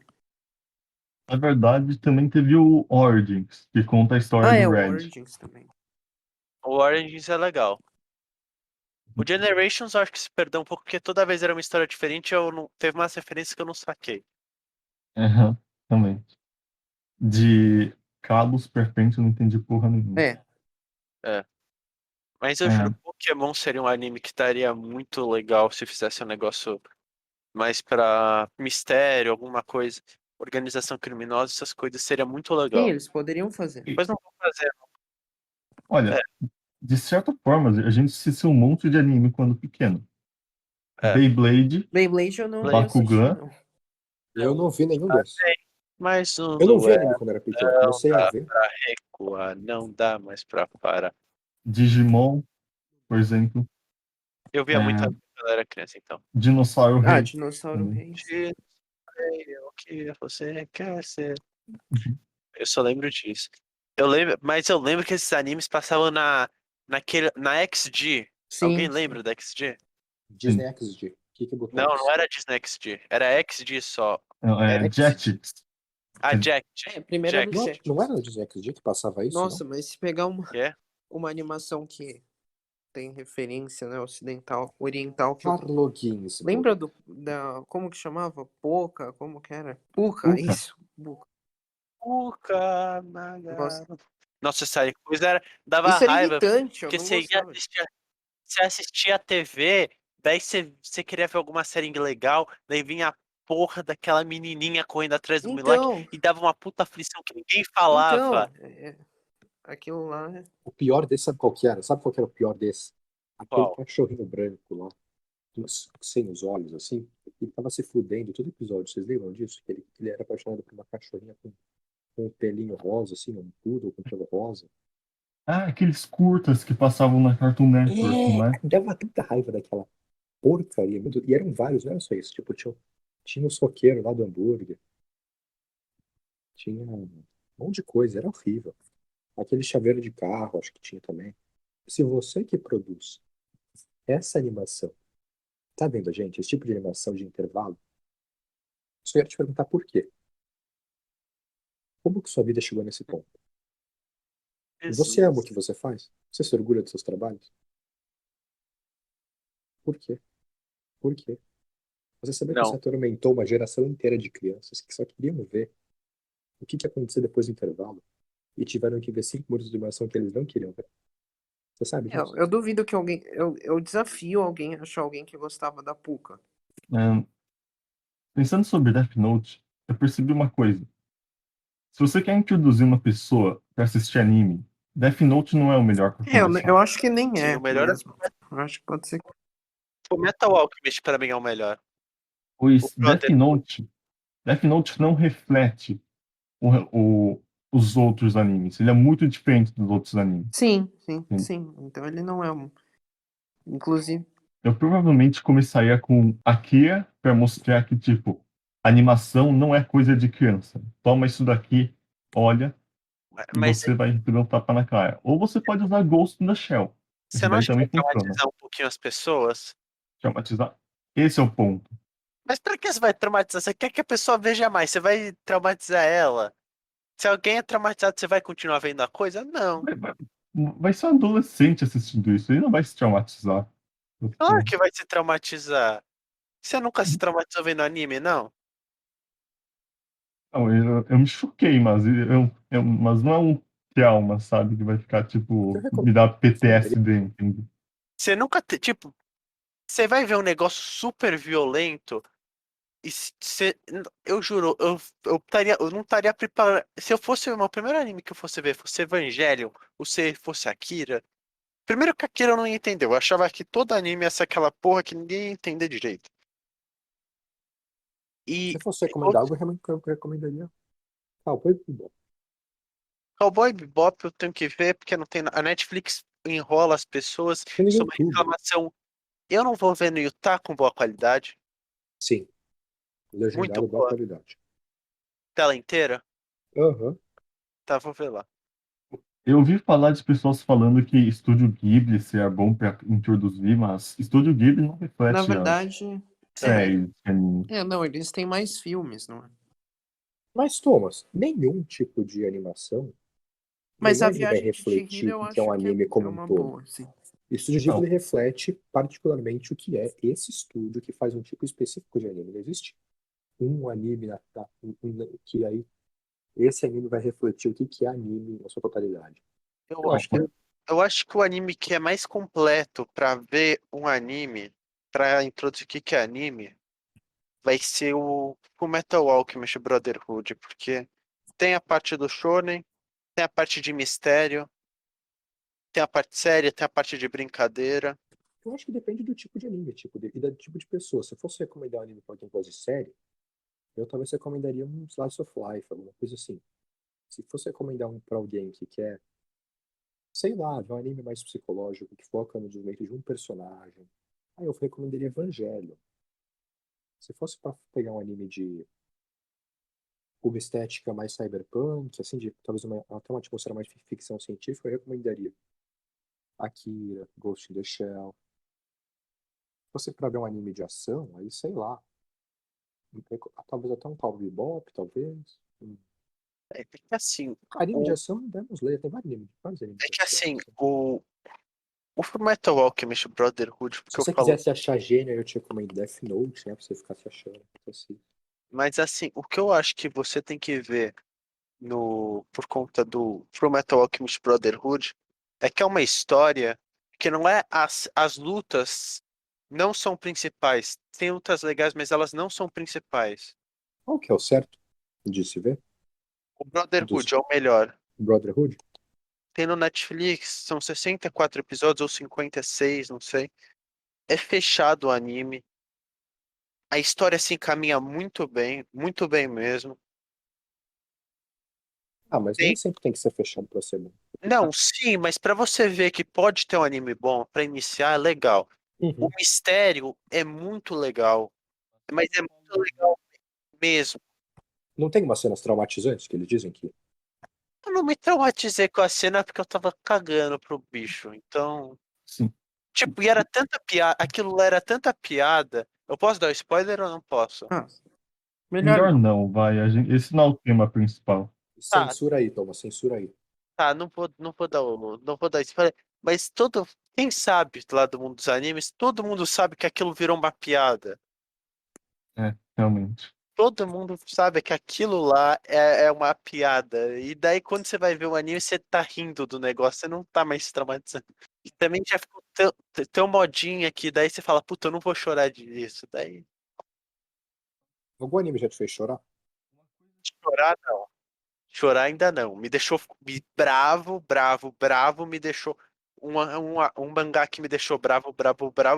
A: Na verdade, também teve o Origins, que conta a história do
B: O
A: Red.
B: Origins também.
D: O Origins é legal. O Generations eu acho que se perdeu um pouco, porque toda vez era uma história diferente, eu não teve umas referências que eu não saquei.
A: Aham, também. De cabos perfeitos, eu não entendi porra nenhuma.
D: É. Mas eu juro
A: É,
D: que Pokémon seria um anime que estaria muito legal se fizesse um negócio mais pra mistério, alguma coisa. Organização criminosa, essas coisas, seria muito
B: Sim,
D: legal.
B: eles poderiam fazer.
A: e,
D: Mas não vou fazer.
A: olha, de certa forma, a gente assistiu um monte de anime quando pequeno.
D: É.
A: Beyblade,
B: Beyblade eu não
D: Blade.
B: assisti,
A: Bakugan,
B: não.
C: Eu não vi nenhum
D: Ah,
C: desses.
D: Mais um
C: Eu não vi
D: duelo,
C: anime quando era pequeno. Comecei a ver.
D: recua, não dá mais pra parar.
A: Digimon, por exemplo,
D: Eu via muito
A: é,
D: quando eu era criança, então.
A: Dinossauro
B: Ah,
A: Rei.
B: Dinossauro
A: também.
B: Reis.
D: O que você quer ser?
A: Uhum.
D: Eu só lembro disso. Mas eu lembro que esses animes passavam na XG. Alguém
B: Sim, sim.
D: lembra da XG?
C: Disney XD. O que botou
D: Não,
C: isso?
D: não era Disney XG. Era XG só.
A: Não,
D: Era
A: Jetix.
D: a Jack.
B: Primeiro era o
C: Não,
B: Jet.
C: não era no Disney XD que passava isso,
B: Nossa,
C: não?
B: mas se pegar
D: É?
B: uma animação que tem referência, né, ocidental, oriental, que eu...
C: Carlo Ginsburg.
B: Lembra como que chamava? Poca, como que era? Puka,
A: Puka.
B: isso. Puka.
D: Puka,
B: Nossa,
D: Nossa, essa coisa dava
B: isso era
D: raiva.
B: irritante, eu
D: Porque
B: não gostava.
D: você assistia a TV, daí você queria ver alguma série legal, daí vinha a porra daquela menininha correndo atrás do moleque
B: Então,
D: e dava uma puta aflição que ninguém
B: então,
D: falava.
B: aquilo lá,
C: O pior desse, sabe qual que era? Sabe qual que era o pior desse? Aquele
D: Qual?
C: cachorrinho branco lá, sem os olhos, assim, ele tava se fudendo todo episódio. Vocês lembram disso? Que ele era apaixonado por uma cachorrinha com um pelinho rosa, assim, um poodle com pelo rosa.
A: Ah, aqueles curtas que passavam na Cartoon Network, não é?
C: Dava tanta raiva daquela porcaria. E eram vários, não era só isso. Tipo, tinha o soqueiro lá do hambúrguer, tinha um monte de coisa, era horrível. Aquele chaveiro de carro, acho que tinha também. Se você que produz essa animação, tá vendo, gente, esse tipo de animação de intervalo, só ia te perguntar por quê. Como que sua vida chegou nesse ponto? Você ama o que
D: Jesus.
C: você faz? Você se orgulha dos seus trabalhos? Por quê? Por quê? Você sabia que você
D: Não.
C: atormentou uma geração inteira de crianças que só queriam ver o que ia acontecer depois do intervalo e tiveram que ver 5 minutos de animação que eles não queriam ver? Você sabe disso?
B: eu duvido que alguém, eu desafio alguém a achar alguém que gostava da Puka.
A: É, pensando sobre Death Note, eu percebi uma coisa. Se você quer introduzir uma pessoa para assistir anime, Death Note não é o melhor para
B: Eu
A: começar.
B: acho que nem
D: Sim,
B: é
D: o melhor é
B: mesmo. Eu acho que pode ser.
D: o Metal Alchemist pra mim é o melhor. O
A: Pois
D: Brotherhood.
A: Death Note não reflete os outros animes. Ele é muito diferente dos outros animes.
B: Sim, sim,
A: Entende?
B: sim. Então ele não é um. Inclusive,
A: Eu provavelmente começaria com Akira para mostrar que, tipo, animação não é coisa de criança. Toma isso daqui, olha, e
D: Mas
A: você vai receber um tapa na cara. Ou você pode usar Ghost in the Shell.
D: você
A: Esse
D: não
A: daí
D: acha que
A: também
D: vai
A: funciona.
D: traumatizar um pouquinho as pessoas?
A: Traumatizar. Esse é o ponto.
D: Mas pra que você vai traumatizar? Você quer que a pessoa veja mais? Você vai traumatizar ela? Se alguém é traumatizado, você vai continuar vendo a coisa? Não.
A: Vai ser um adolescente assistindo isso. Ele não vai se traumatizar.
D: Claro que vai se traumatizar. Você nunca se traumatizou vendo anime, não?
A: Não, eu me choquei, mas não é um trauma, sabe? Que vai ficar,
C: O que eu
A: tipo,
C: recomendo
A: me dar
C: seria
A: PTSD, entende?
D: Você nunca, tipo, você vai ver um negócio super violento e eu juro, eu não estaria preparado. Se eu fosse o meu primeiro anime que eu fosse ver fosse Evangelion, ou se fosse Akira, primeiro que Akira eu não ia entender, eu achava que todo anime ia ser aquela porra que ninguém ia entender direito.
C: Se
D: E
C: eu fosse recomendar algo, eu recomendaria Cowboy Bebop.
D: Cowboy Bebop eu tenho que ver porque não tem, a Netflix enrola as pessoas,
C: Tem no
D: isso é uma
C: YouTube.
D: reclamação. Eu não vou ver no Utah com boa qualidade,
C: Sim,
D: muito
C: legendado, boa
D: boa,
C: qualidade.
D: tela inteira,
C: Aham.
D: tá, vou ver lá.
A: Eu ouvi falar de pessoas falando que Estúdio Ghibli seria bom para introduzir, mas Estúdio Ghibli não
B: na
A: reflete as
B: verdade,
A: séries de anime.
B: não, eles têm mais filmes, não é?
C: Mas, Thomas, nenhum tipo de animação,
B: Mas
C: nenhum
B: a
C: anime vai
B: Viagem de Chihiro
C: refletir
B: eu
C: o que é um
B: acho que
C: anime
B: é
C: como um
B: uma
C: todo.
B: boa, sim.
C: O Estúdio
A: Não,
C: Ghibli reflete particularmente o que é esse estúdio que faz um tipo específico de anime. Não existe um anime que aí esse anime vai refletir o que é anime na sua totalidade.
D: Eu,
C: Eu acho que não.
D: eu acho que o anime que é mais completo pra ver um anime, pra introduzir o que que é anime, vai ser o Metal Alchemist Brotherhood, porque tem a parte do shonen, tem a parte de mistério, tem a parte séria, tem a parte de brincadeira.
C: Eu acho que depende do tipo de anime, e do tipo de pessoa. Se eu fosse recomendar um anime para quem gosta de série, Eu talvez recomendaria um Slice of Life, alguma coisa assim. Se fosse recomendar um pra alguém que quer, sei lá, ver um anime mais psicológico, que foca no desenvolvimento de um personagem, aí eu recomendaria Evangelho. Se fosse pra pegar um anime de uma estética mais cyberpunk, assim, de talvez até uma atmosfera mais de ficção científica, eu recomendaria Akira, Ghost in the Shell. Se fosse pra ver um anime de ação, aí sei lá. Talvez até um Cowboy Bebop, talvez.
D: É que assim,
C: Anime de
D: o,
C: ação, Demon Slayer, tem vários animes
D: é
C: de
D: que
C: ação.
D: assim,
C: Assim.
D: o Fullmetal Alchemist Brotherhood,
C: Se
D: porque eu
C: você
D: falo,
C: quiser se achar gênio, eu te recomendo Death Note, né? Pra você ficar se achando. Assim.
D: mas assim, o que eu acho que você tem que ver no por conta do Fullmetal Alchemist Brotherhood é que é uma história que não é as lutas não são principais. Tem lutas legais, mas elas não são principais.
C: Qual que é o certo de se ver?
D: O
C: Dos
D: Brotherhood é o melhor.
C: Brotherhood?
D: Tem no Netflix, são 64 episódios ou 56, não sei. É fechado o anime. A história se encaminha muito bem mesmo.
C: Ah, mas
D: Tem-
C: nem sempre tem que ser fechado pra ser bom.
D: Não, sim, mas pra você ver que pode ter um anime bom pra iniciar, é legal. O
C: Uhum.
D: mistério é muito legal, mas é muito legal mesmo.
C: Não tem umas cenas traumatizantes que eles dizem que.
D: Eu não me traumatizei com a cena porque eu tava cagando pro bicho. Então,
A: Sim.
D: tipo, e era tanta piada, aquilo lá era tanta piada. Eu posso dar o spoiler ou não posso?
B: Ah, melhor
A: Melhor
B: não.
A: não, vai. Esse não é o tema principal.
D: Tá,
C: Censura aí, Thomas, censura aí.
D: tá, não vou dar spoiler. Mas quem sabe lá do mundo dos animes, todo mundo sabe que aquilo virou uma piada.
A: É, realmente.
D: Todo mundo sabe que aquilo lá é uma piada. E daí, quando você vai ver o anime, você tá rindo do negócio, você não tá mais traumatizado. E também já ficou tão modinha que daí você fala, puta, eu não vou chorar disso. Daí,
C: Algum anime já te fez chorar?
D: chorar não. Chorar ainda não. Me deixou bravo, me deixou. Um mangá que me deixou bravo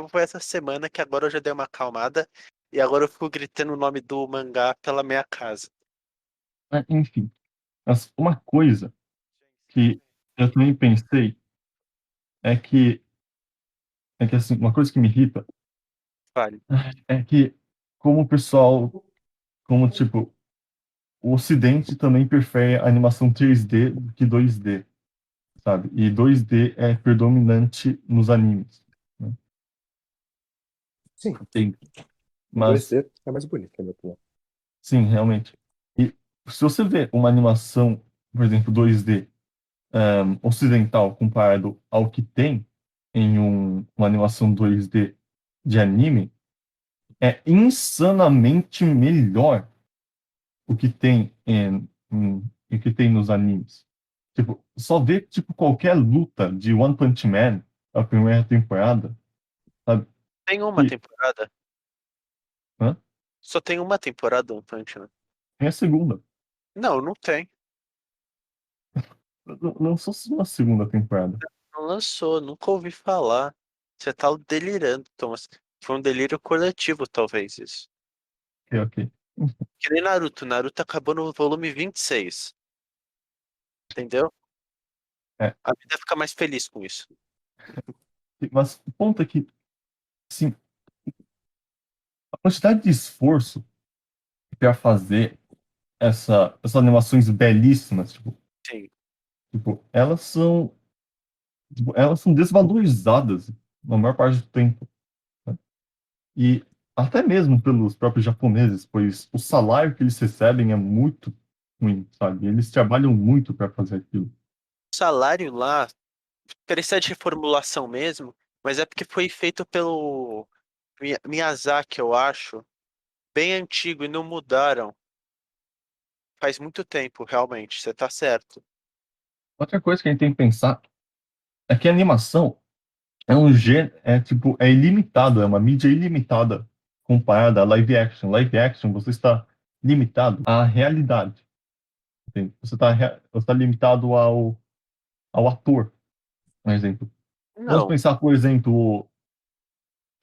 D: foi essa semana, que agora eu já dei uma acalmada. E agora eu fico gritando o nome do mangá pela minha casa.
A: Enfim, mas uma coisa que eu também pensei é que, é que assim, uma coisa que me irrita
D: Vale.
A: é que, como o pessoal, como tipo, o Ocidente também prefere a animação 3D do que 2D, sabe? E 2D é predominante nos animes, né?
C: Sim,
A: Tem,
C: o
A: mas,
C: 2D é mais bonito, na minha opinião.
A: sim, realmente. E se você vê uma animação, por exemplo, 2D, ocidental comparado ao que tem em uma animação 2D de anime, é insanamente melhor o que tem o que tem nos animes. Tipo, só ver tipo qualquer luta de One Punch Man, a primeira temporada, sabe?
D: Tem uma
A: E,
D: temporada.
A: hã?
D: Só tem uma temporada, One Punch Man.
A: Tem a segunda.
D: Não, não tem.
A: Não só uma segunda temporada.
D: Não lançou, nunca ouvi falar. Você tá delirando, Thomas. Foi um delírio coletivo, talvez, isso.
A: Ok, ok.
D: Que nem Naruto. Naruto acabou no volume 26. Entendeu?
A: É,
D: A vida fica mais feliz com isso.
A: mas o ponto é que, sim, a quantidade de esforço para fazer essas animações belíssimas,
D: Sim.
A: elas elas são desvalorizadas na maior parte do tempo, né? E até mesmo pelos próprios japoneses, pois o salário que eles recebem é muito ruim, sabe? Eles trabalham muito para fazer aquilo.
D: O salário lá precisa de reformulação mesmo, mas é porque foi feito pelo Miyazaki, eu acho. Bem antigo e não mudaram. Faz muito tempo, realmente. Você tá certo.
A: Outra coisa que a gente tem que pensar é que a animação é um gênero, é ilimitado, é uma mídia ilimitada comparada a live action. Live action, você está limitado à realidade, entende? Você está limitado ao ator, por exemplo. Vamos
D: Não.
A: pensar, por exemplo,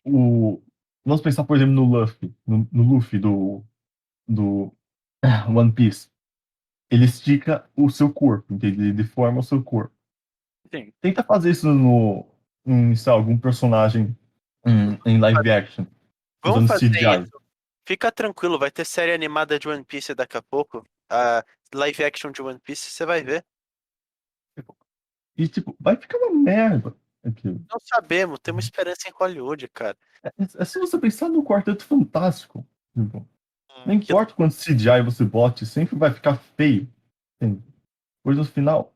A: o, vamos pensar, por exemplo, no Luffy, no Luffy do do One Piece, ele estica o seu corpo, entende? Ele deforma o seu corpo.
D: Sim.
A: Tenta fazer isso em sei lá, algum personagem em live action,
D: Vamos
A: usando
D: fazer
A: CGI.
D: isso. Fica tranquilo, vai ter série animada de One Piece daqui a pouco. A live action de One Piece, você vai ver.
A: E, tipo, vai ficar uma merda aquilo.
D: Não sabemos, temos esperança em Hollywood, cara.
A: É se você pensar no Quarteto Fantástico. Tipo, não
D: Que-
A: importa quanto CGI você bote, sempre vai ficar feio. Entende? Pois no final,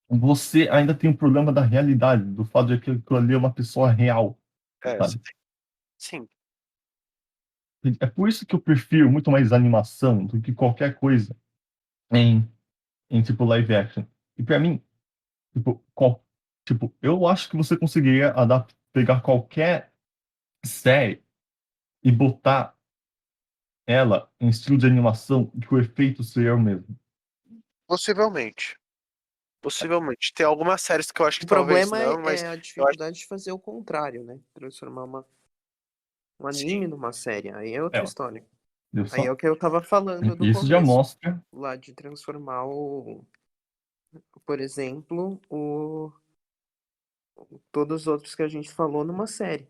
A: você ainda tem o problema da realidade, do fato de que aquilo ali é uma pessoa real.
D: É,
A: Sabe?
D: sim.
A: É por isso que eu prefiro muito mais animação do que qualquer coisa em, em tipo live action. E pra mim, tipo, eu acho que você conseguiria pegar qualquer série e botar ela em estilo de animação que o efeito seria o mesmo.
D: Possivelmente. Possivelmente. Tem algumas séries que eu acho que
B: O
D: talvez
B: problema
D: não, mas
B: é a
D: eu acho
B: dificuldade de fazer o contrário, né? Transformar um
D: que
B: anime
D: sim.
B: numa série. Aí é outra
A: É,
B: história.
A: viu
B: Aí é
A: só?
B: o que eu tava falando do
A: Isso já
B: começo.
A: mostra.
B: Lá de transformar por exemplo, todos os outros que a gente falou numa série.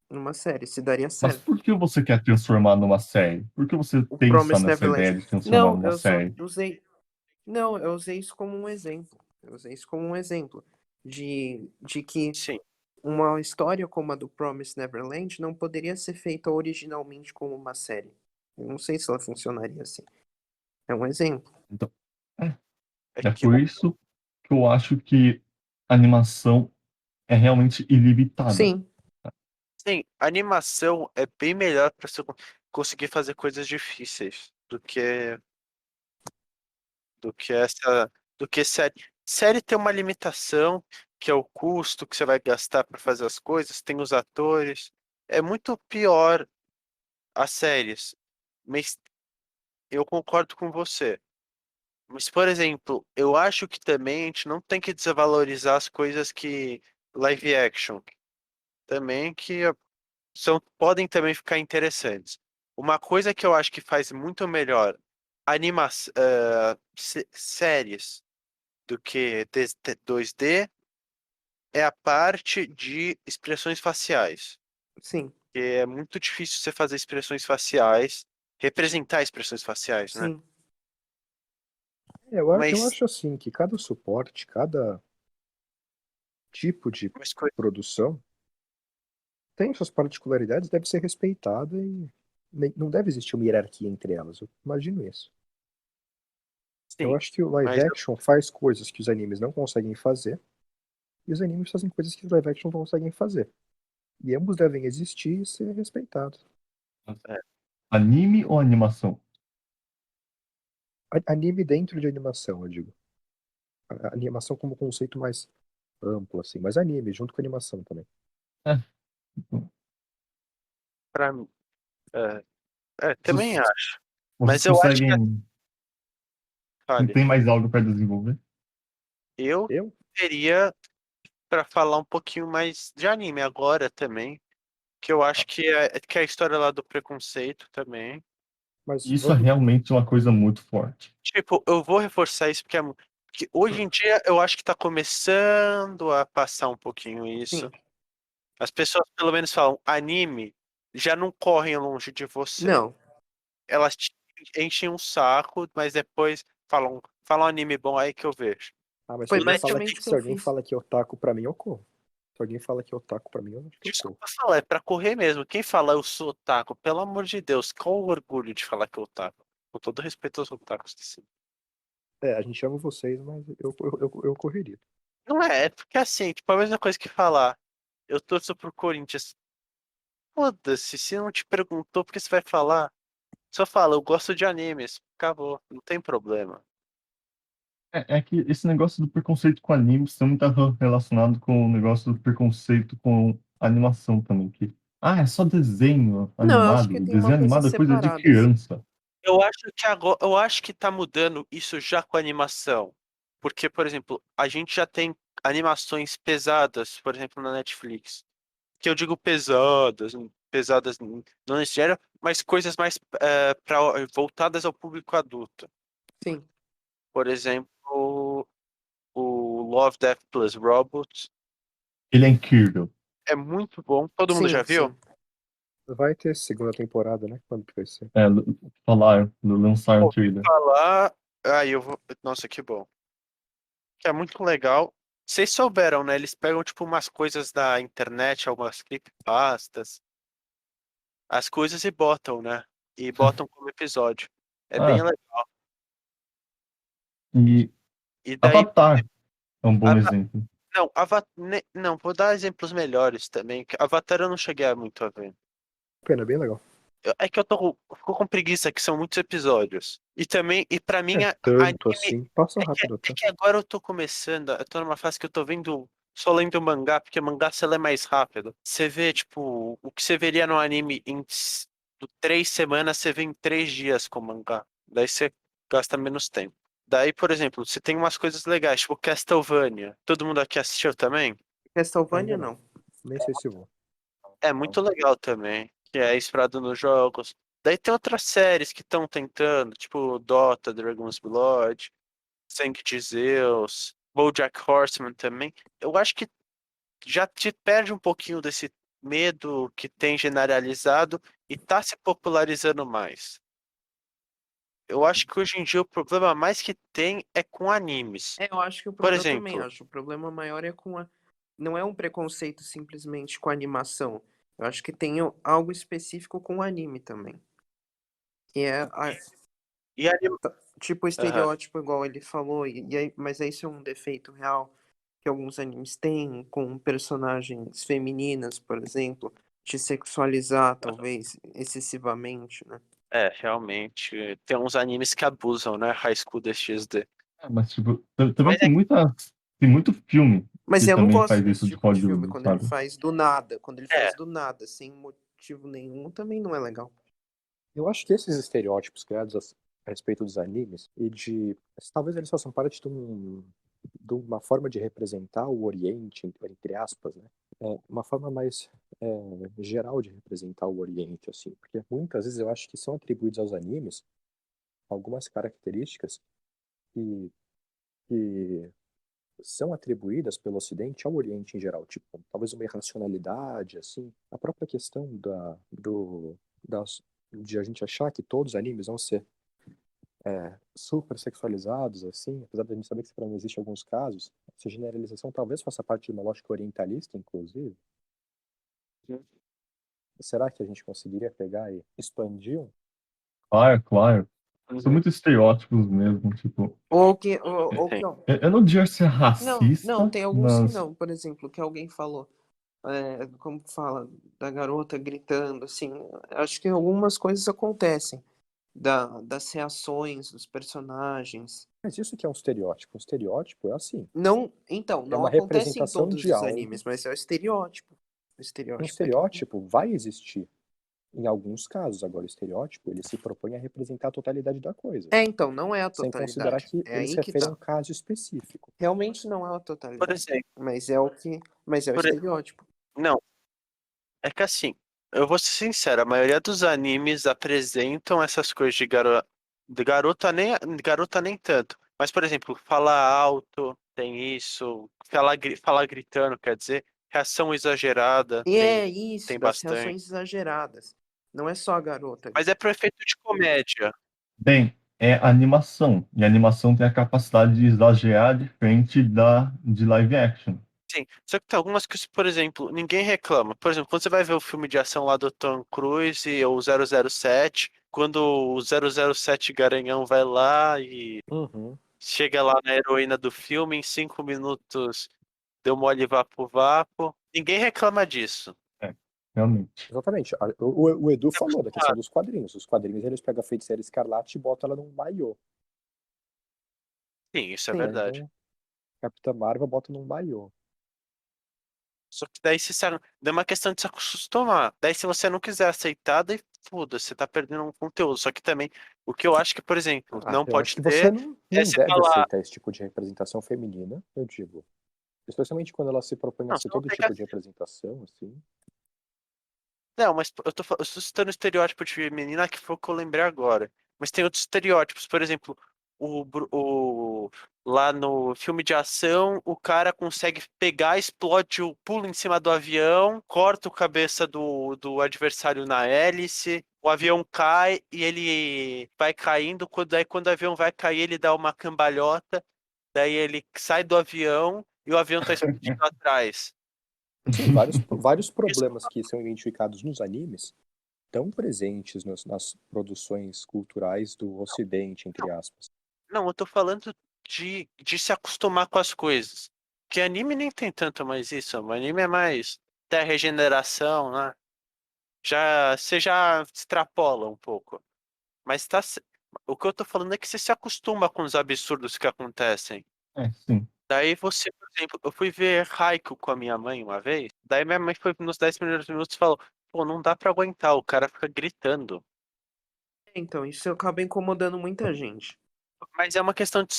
B: Numa série, se daria
A: Mas
B: certo.
A: por que você quer transformar numa série? Por que você
B: O
A: pensa
B: Promised
A: nessa
B: Neverland.
A: ideia de transformar
B: Não,
A: numa
B: eu só
A: série?
B: usei. Não, eu usei isso como um exemplo. Eu usei isso como um exemplo de que
D: Sim.
B: uma história como a do Promised Neverland não poderia ser feita originalmente como uma série. Eu não sei se ela funcionaria assim. É um exemplo.
A: Então, é,
D: É
A: é
D: que
A: por isso que eu acho que animação é realmente ilimitada.
B: Sim,
D: sim, animação é bem melhor para você conseguir fazer coisas difíceis do que essa, do que série. Série tem uma limitação, que é o custo que você vai gastar para fazer as coisas, tem os atores. É muito pior as séries. Mas eu concordo com você. Mas, por exemplo, eu acho que também a gente não tem que desvalorizar as coisas que live action também que podem também ficar interessantes. Uma coisa que eu acho que faz muito melhor séries do que 2D é a parte de expressões faciais.
B: sim,
D: Que é muito difícil você fazer expressões faciais, representar expressões faciais, né?
B: sim,
C: Eu
D: Mas,
C: acho assim que cada suporte, cada tipo de
D: mas
C: produção tem suas particularidades, deve ser respeitada e não deve existir uma hierarquia entre elas. Eu imagino isso. Eu
D: sim,
C: acho que o live
D: mas
C: action faz coisas que os animes não conseguem fazer, e os animes fazem coisas que os live action não conseguem fazer. E ambos devem existir e ser respeitados.
D: é,
A: Anime ou animação?
C: Anime dentro de animação, eu digo. A animação como conceito mais amplo, assim, mas anime, junto com animação também.
A: É,
D: pra mim, é, também
A: vocês,
D: acho.
A: vocês
D: Mas eu acho que,
A: conseguem. Não
D: olha,
A: tem mais algo para desenvolver?
D: eu
C: Eu?
D: teria para falar um pouquinho mais de anime agora também, que eu acho que é a história lá do preconceito também.
C: Mas
A: Isso é
C: vamos.
A: realmente uma coisa muito forte.
D: Tipo, eu vou reforçar isso porque hoje em dia eu acho que tá começando a passar um pouquinho isso.
B: sim.
D: As pessoas pelo menos falam, anime já não correm longe de você.
B: Não,
D: Elas te enchem um saco, mas depois falam um anime bom aí que eu vejo.
C: Ah, mas
B: foi
C: se alguém fala que,
B: basicamente o que
C: se
B: eu
C: alguém
B: fiz.
C: fala que otaku pra mim, eu corro. Se alguém fala que otaku pra mim, eu acho que eu corro.
D: Desculpa falar, é pra correr mesmo. Quem fala eu sou otaku, pelo amor de Deus, qual o orgulho de falar que é otaku? Com todo respeito aos otakus de si.
C: É, a gente ama vocês, mas eu correria.
D: Não é porque assim, tipo, a mesma coisa que falar, eu torço pro Corinthians. Foda-se, se não te perguntou, por que você vai falar? Só fala, eu gosto de animes. Acabou, não tem problema.
A: É que esse negócio do preconceito com anime também está relacionado com o negócio do preconceito com animação também. É só desenho
B: Não, eu acho
A: animado.
B: que tem uma
A: Desenho
B: coisa
A: animado é coisa de
B: separada, assim.
A: criança.
D: Eu acho que tá mudando isso já com a animação. Porque, por exemplo, a gente já tem animações pesadas, por exemplo, na Netflix. Que eu digo pesadas, pesadas não nesse gênero, mas coisas mais voltadas ao público adulto.
B: Sim.
D: Por exemplo, o Love, Death Plus Robots
A: Ele é incrível.
D: é muito bom. Todo mundo já viu?
B: Sim.
C: Vai ter segunda temporada, né? Quando que vai ser?
A: É, lançaram o
D: Ouvi
A: trailer.
D: falar. Aí eu vou. Nossa, que bom. Que é muito legal. Vocês souberam, né? Eles pegam, tipo, umas coisas da internet, algumas creepypastas, as coisas e botam, né? E botam como episódio. É bem
A: Ah,
D: legal.
A: e
D: E daí.
A: Avatar é um bom
D: Ava-
A: exemplo.
D: Não, não, vou dar exemplos melhores também. Que Avatar eu não cheguei a muito a ver.
C: Pena, bem legal.
D: É que fico com preguiça, que são muitos episódios. E também, e pra mim,
C: É tanto assim. Passa rápido
D: é
C: até.
D: que agora eu tô começando, eu tô numa fase que eu tô vendo, só lendo mangá, porque mangá você lê mais rápido. Você vê, tipo, o que você veria no anime em 3 semanas, você vê em 3 dias com mangá. Daí você gasta menos tempo. Daí, por exemplo, você tem umas coisas legais, tipo Castlevania. Todo mundo aqui assistiu também?
B: Castlevania,
C: Ainda não.
B: não.
C: Nem sei se vou.
D: É muito legal também, que é inspirado nos jogos. Daí tem outras séries que estão tentando, tipo Dota, Dragon's Blood, Sangue de Zeus, BoJack Horseman também. Eu acho que já te perde um pouquinho desse medo que tem generalizado e tá se popularizando mais. Eu acho que hoje em dia o problema mais que tem é com animes.
B: Eu acho que
D: Por
B: eu também
D: exemplo,
B: acho. O problema maior é com a. Não é um preconceito simplesmente com a animação. Eu acho que tem algo específico com o anime também. Que é
D: e anime...
B: tipo o
D: Aham.
B: estereótipo, igual ele falou, mas isso é um defeito real que alguns animes têm, com personagens femininas, por exemplo, de sexualizar, talvez, excessivamente, né?
D: É, realmente, tem uns animes que abusam, né? High School DxD.
A: É, mas, tipo, também
D: Mas é
A: tem muito filme
B: Mas
A: que
B: eu não
A: também
B: gosto
A: faz
B: desse
A: isso de
B: tipo de filme,
A: Hollywood,
B: quando ele
A: sabe?
B: faz do nada. Quando ele
D: é,
B: faz do nada, sem motivo nenhum, também não é legal.
C: Eu acho que esses estereótipos criados a respeito dos animes e de. Talvez eles façam parte de uma forma de representar o Oriente, entre aspas, né? Uma forma mais geral de representar o Oriente, assim. Porque muitas vezes eu acho que são atribuídos aos animes algumas características que, que são atribuídas pelo Ocidente ao Oriente em geral, tipo, talvez uma irracionalidade, assim, a própria questão de a gente achar que todos os animes vão ser super sexualizados, assim, apesar de a gente saber que isso não existe em alguns casos, essa generalização talvez faça parte de uma lógica orientalista, inclusive. Será que a gente conseguiria pegar e expandir
A: Claro, claro. São
D: uhum,
A: muito estereótipos mesmo, tipo.
B: Ou
D: sim.
B: que, ó,
A: Eu não diria ser
B: não,
A: racista,
B: tem alguns que
A: mas.
B: não. Por exemplo, que alguém falou, como fala, da garota gritando, assim. Acho que algumas coisas acontecem, das reações dos personagens.
C: Mas isso que é um estereótipo? Um estereótipo é assim,
B: Não, então,
C: é
B: não
C: uma
B: acontece em
C: representação
B: todos
C: de
B: os
C: algo.
B: animes, mas é o estereótipo. O
C: Um
B: estereótipo é que
C: estereótipo vai existir em alguns casos. Agora, o estereótipo, ele se propõe a representar a totalidade da coisa,
B: então, não é a
C: sem considerar
B: totalidade.
C: que
B: É
C: ele se
B: aí que
C: refere a um
B: tá.
C: caso específico.
B: Realmente não é a
D: Por
B: totalidade,
D: exemplo,
B: mas é o
D: por e-
B: estereótipo.
D: não, é que assim, eu vou ser sincero, a maioria dos animes apresentam essas coisas de garota nem tanto. Mas, por exemplo, falar alto, tem isso, falar gritando, quer dizer, reação exagerada,
B: E é
D: tem
B: isso, das
D: bastante.
B: reações exageradas. Não é só a garota
D: Mas é
B: gritando.
D: pro efeito de comédia.
A: Bem, é animação. E a animação tem a capacidade de exagerar diferente de live action.
D: Sim, só que tem algumas que, por exemplo, ninguém reclama. Por exemplo, quando você vai ver o filme de ação lá do Tom Cruise ou 007, quando o 007 Garanhão vai lá e
C: Uhum.
D: chega lá na heroína do filme, em 5 minutos deu mole vapo-vapo, ninguém reclama disso.
A: É, realmente.
C: Exatamente. O Edu
D: Tá
C: falou da questão
D: acostumado.
C: dos quadrinhos. Os quadrinhos, eles pegam a Feiticeira Escarlate e botam ela num maiô.
D: Sim, isso é
B: Sim.
D: verdade.
C: Pegam Capitã Marvel, botam num maiô.
D: Só que daí é uma questão de se acostumar. Daí se você não quiser aceitar, daí foda, você tá perdendo um conteúdo. Só que também, o que eu acho que, por exemplo, não
C: Eu acho
D: pode
C: que você
D: ter é
C: não
D: se
C: deve
D: falar,
C: aceitar esse tipo de representação feminina, eu digo. Especialmente quando ela se propõe a
D: não,
C: ser
D: você não
C: todo
D: tem que
C: tipo de representação, assim.
D: Não, mas eu estou citando o estereótipo de menina que foi o que eu lembrei agora. Mas tem outros estereótipos, por exemplo, lá no filme de ação, o cara consegue pegar, explode, pula em cima do avião, corta a cabeça do adversário na hélice, o avião cai e ele vai caindo, daí quando o avião vai cair, ele dá uma cambalhota, daí ele sai do avião e o avião tá explodindo atrás.
C: Sim, vários problemas que são identificados nos animes estão presentes nas produções culturais do Ocidente, entre aspas.
D: Não, eu tô falando de se acostumar com as coisas. Que anime nem tem tanto mais isso. O anime é mais até regeneração, né? Você já extrapola um pouco. Mas o que eu tô falando é que você se acostuma com os absurdos que acontecem.
A: Sim.
D: Daí você, por exemplo, eu fui ver Haikyuu com a minha mãe uma vez. Daí minha mãe foi nos 10 primeiros minutos e falou: pô, não dá pra aguentar, o cara fica gritando.
B: Então, isso acaba incomodando muita gente.
D: Mas é uma questão de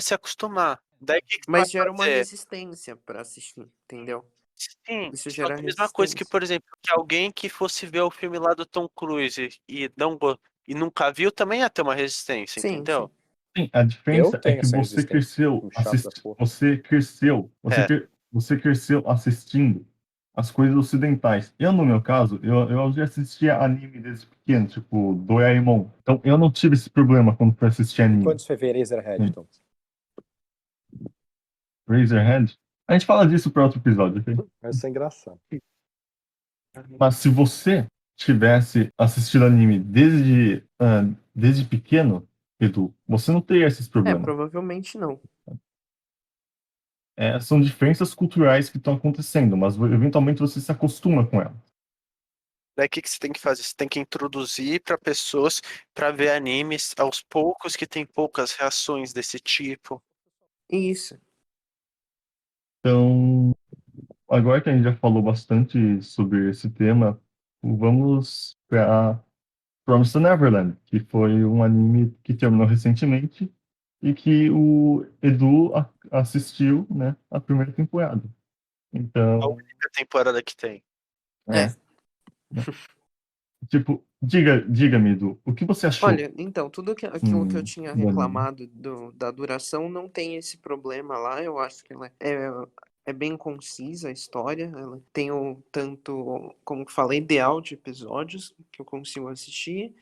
D: se acostumar. Daí o que você vai
B: Mas gera uma
D: fazer?
B: resistência pra assistir, entendeu?
D: Sim,
B: Isso
D: só
B: gera
D: que a mesma coisa que,
B: resistência.
D: por exemplo, que alguém que fosse ver o filme lá do Tom Cruise e nunca viu também ia ter uma resistência,
B: Sim,
D: entendeu?
B: sim.
A: Sim, a
C: Eu
A: diferença é
C: tenho
A: que
C: essa
A: você
C: resistência,
A: cresceu
C: um chato da porra.
D: É.
A: você cresceu assistindo as coisas ocidentais. Eu, no meu caso, eu já assistia anime desde pequeno, tipo Doraemon. Então eu não tive esse problema quando fui assistir
C: E
A: anime.
C: quando você vê Eraserhead, então?
A: Razorhead. A gente fala disso para outro episódio, ok?
C: Isso é engraçado.
A: Mas se você tivesse assistido anime desde pequeno, Edu, você não teria esses problemas.
B: Provavelmente não.
A: São diferenças culturais que estão acontecendo, mas eventualmente você se acostuma com elas.
D: Daí o que você tem que fazer? Você tem que introduzir para pessoas para ver animes aos poucos que tem poucas reações desse tipo.
B: Isso.
A: Então, agora que a gente já falou bastante sobre esse tema, vamos para Promised Neverland, que foi um anime que terminou recentemente e que o Edu assistiu, né, a primeira temporada.
D: A
A: Então,
D: única temporada que tem.
A: é, né? Tipo, diga-me, Edu, o que você achou
B: Olha, então, tudo aquilo que eu tinha
A: do anime?
B: reclamado da duração não tem esse problema lá. Eu acho que ela é bem concisa a história. Ela tem o tanto, como que fala, ideal de episódios que eu consigo assistir.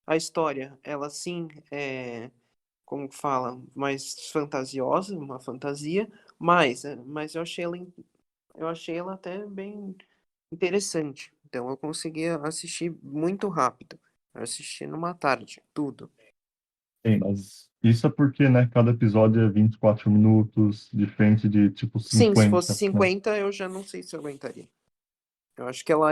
B: A história, ela sim como que fala, mais fantasiosa, uma fantasia, mas eu achei ela até bem interessante. Então eu conseguia assistir muito rápido. Eu assisti numa tarde, tudo.
A: Sim, mas isso é porque, né, cada episódio é 24 minutos, diferente de, tipo,
B: Sim, se fosse
A: 50, né?
B: 50, eu já não sei se eu aguentaria. Eu acho que eu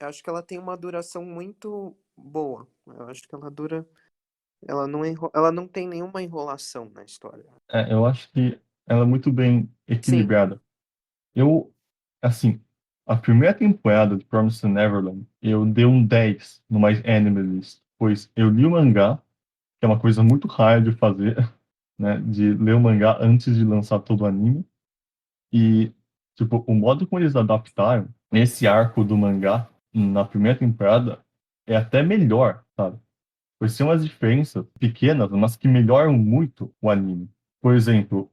B: acho que ela tem uma duração muito boa. Eu acho que ela não tem nenhuma enrolação na história.
A: Eu acho que ela é muito bem
B: Sim,
A: equilibrada. Eu, assim, a primeira temporada de Promised Neverland, eu dei um 10 no My Anime List, pois eu li o mangá, que é uma coisa muito rara de fazer, né, de ler o mangá antes de lançar todo o anime, e, tipo, o modo como eles adaptaram esse arco do mangá na primeira temporada é até melhor, sabe? Pois tem umas diferenças pequenas, mas que melhoram muito o anime. Por exemplo,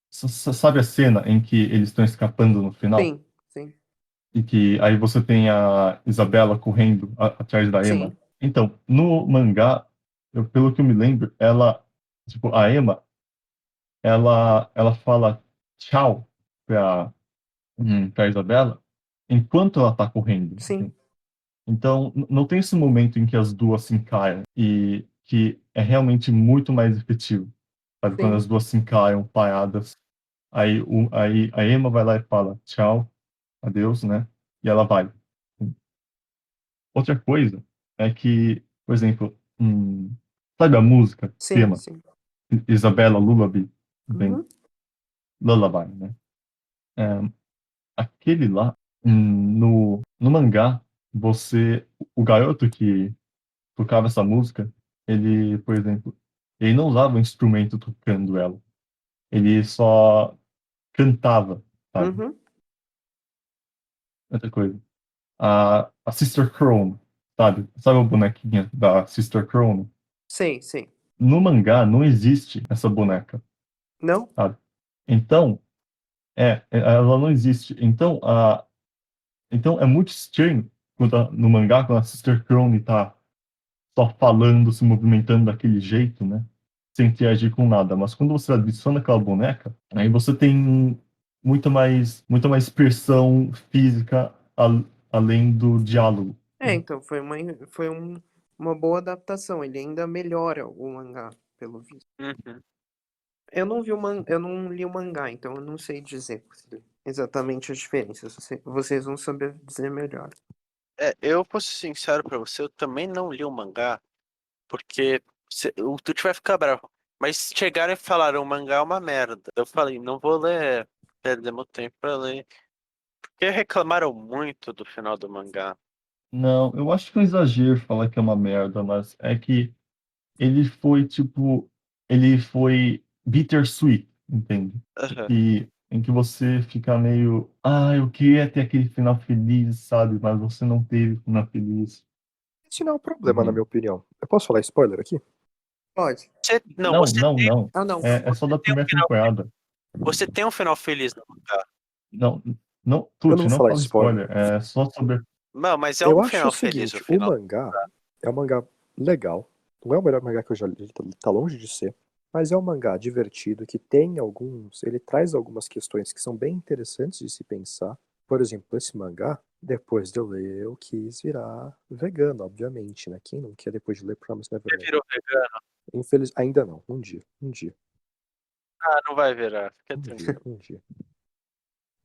A: sabe a cena em que eles estão escapando no final?
B: sim, sim,
A: E que aí você tem a Isabela correndo atrás da Emma?
B: sim,
A: Então, no mangá, pelo que eu me lembro, tipo, a Emma, ela fala tchau pra Isabela enquanto ela tá correndo.
B: sim,
A: Então, não tem esse momento em que as duas se encaram e que é realmente muito mais efetivo, sabe? Quando as
B: sim,
A: duas se encaram paradas, aí a Emma vai lá e fala tchau, adeus, né? E ela vai. Outra coisa é que, por exemplo, sabe a música,
B: sim,
A: tema,
B: sim.
A: Isabella Lullaby, bem,
B: Uhum.
A: Lullaby, né? É, aquele lá, no mangá, o garoto que tocava essa música, ele, por exemplo, ele não usava um instrumento tocando ela. Ele só cantava, sabe?
B: Uhum.
A: outra coisa. A Sister Chrome, sabe? Sabe a bonequinha da Sister Chrome?
B: Sim, sim.
A: No mangá não existe essa boneca,
B: Não?
A: sabe? Então, ela não existe. Então é muito estranho no mangá, quando a Sister Chrome tá só falando, se movimentando daquele jeito, né? Sem interagir com nada. Mas quando você adiciona aquela boneca, aí você tem muita mais expressão física além do diálogo.
B: Então, uma boa adaptação. Ele ainda melhora o mangá, pelo visto.
D: Uhum.
B: Eu não li o mangá, então eu não sei dizer exatamente as diferenças. Vocês vão saber dizer melhor.
D: Eu vou ser sincero pra você, eu também não li o mangá, porque o Tuti vai ficar bravo. Mas chegaram e falaram, o mangá é uma merda. Eu falei, não vou ler, perder meu tempo pra ler. Porque reclamaram muito do final do mangá.
A: Não, eu acho que é um exagero falar que é uma merda, mas é que ele foi tipo, ele foi bittersweet, entende?
D: Aham.
A: Em que você fica meio, eu queria ter aquele final feliz, sabe? Mas você não teve final feliz.
C: Esse não é um problema, na
A: Uhum.
C: minha opinião. Eu posso falar spoiler aqui?
B: Pode.
D: Não,
A: Não, não, não.
B: Ah, não.
A: É só da
D: tem um
A: primeira
D: final,
A: temporada.
D: você tem um final feliz no mangá.
A: Não, não,
C: Eu não
A: Tuti,
C: vou
A: não
C: falar
A: fala
C: spoiler.
A: spoiler. É só sobre.
D: Não, mas é
C: Eu
D: um
C: acho o
D: final feliz o
C: seguinte, o
D: final.
C: mangá é um mangá legal. Não é o melhor mangá que eu já li, tá longe de ser. Mas é um mangá divertido, que tem alguns. Ele traz algumas questões que são bem interessantes de se pensar. Por exemplo, esse mangá, depois de eu ler, eu quis virar vegano, obviamente, né? Quem não quer depois de ler Promise
D: Você
C: Neverland?
D: virou vegano?
C: Ainda não. Um dia. Um dia.
D: Ah, não vai virar, fica
C: Um
D: tranquilo.
C: dia. Um dia.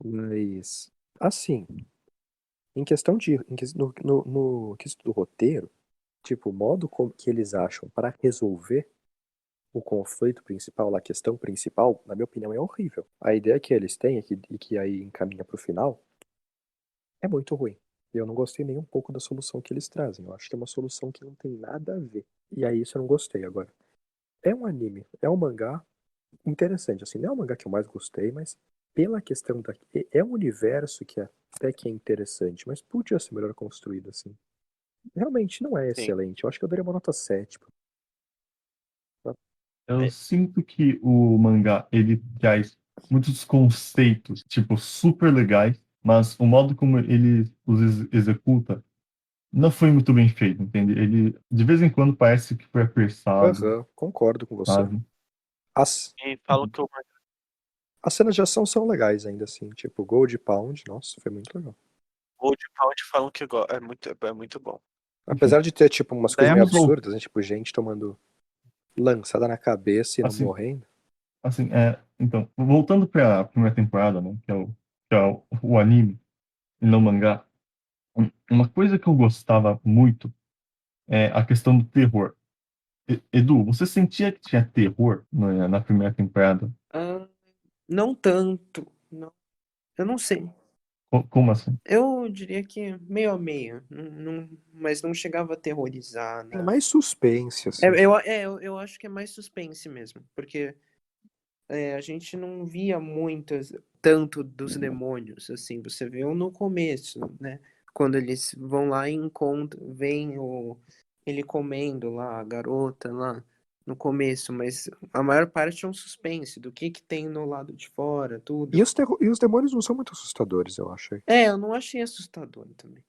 C: Mas, assim, em questão de. No quesito do roteiro, tipo, o modo que eles acham para resolver o conflito principal, a questão principal, na minha opinião, é horrível. A ideia que eles têm e que aí encaminha pro final é muito ruim. Eu não gostei nem um pouco da solução que eles trazem. Eu acho que é uma solução que não tem nada a ver. E aí isso eu não gostei agora. É um anime, é um mangá interessante, assim, não é o mangá que eu mais gostei, mas pela questão da... É um universo que até que é interessante, mas podia ser melhor construído, assim. Realmente não é
D: Sim.
C: excelente. Eu acho que eu daria uma nota 7.
A: Eu sinto que o mangá ele traz muitos conceitos, tipo, super legais, mas o modo como ele os executa não foi muito bem feito, entende? Ele, de vez em quando, parece que foi apressado,
C: Aham, concordo com você.
A: sabe?
C: As,
D: E falam que o mangá
C: as cenas de ação são legais ainda, assim. Tipo, Gold Pound, nossa, foi muito legal.
D: Gold Pound falam que é muito bom.
A: Enfim,
C: Apesar de ter, tipo, umas
D: Daí
C: coisas meio
A: vamos voltar,
C: absurdas, né? Tipo, gente tomando lançada na cabeça e não
A: assim,
C: morrendo.
A: então, voltando para a primeira temporada, né, que é o anime e não o mangá, uma coisa que eu gostava muito é a questão do terror. Edu, você sentia que tinha terror na primeira temporada?
B: Ah, não tanto. Não, eu não sei.
A: Como assim?
B: Eu diria que meio a meio. Mas não chegava a aterrorizar,
C: É
B: né?
C: mais suspense, assim.
B: Eu acho que é mais suspense mesmo. Porque a gente não via tanto dos demônios, assim. Você viu no começo, né? Quando eles vão lá e encontram, ele comendo lá, a garota lá, no começo. Mas a maior parte é um suspense do que tem no lado de fora, tudo.
C: E os demônios não são muito assustadores, eu acho.
B: Eu não achei assustador também.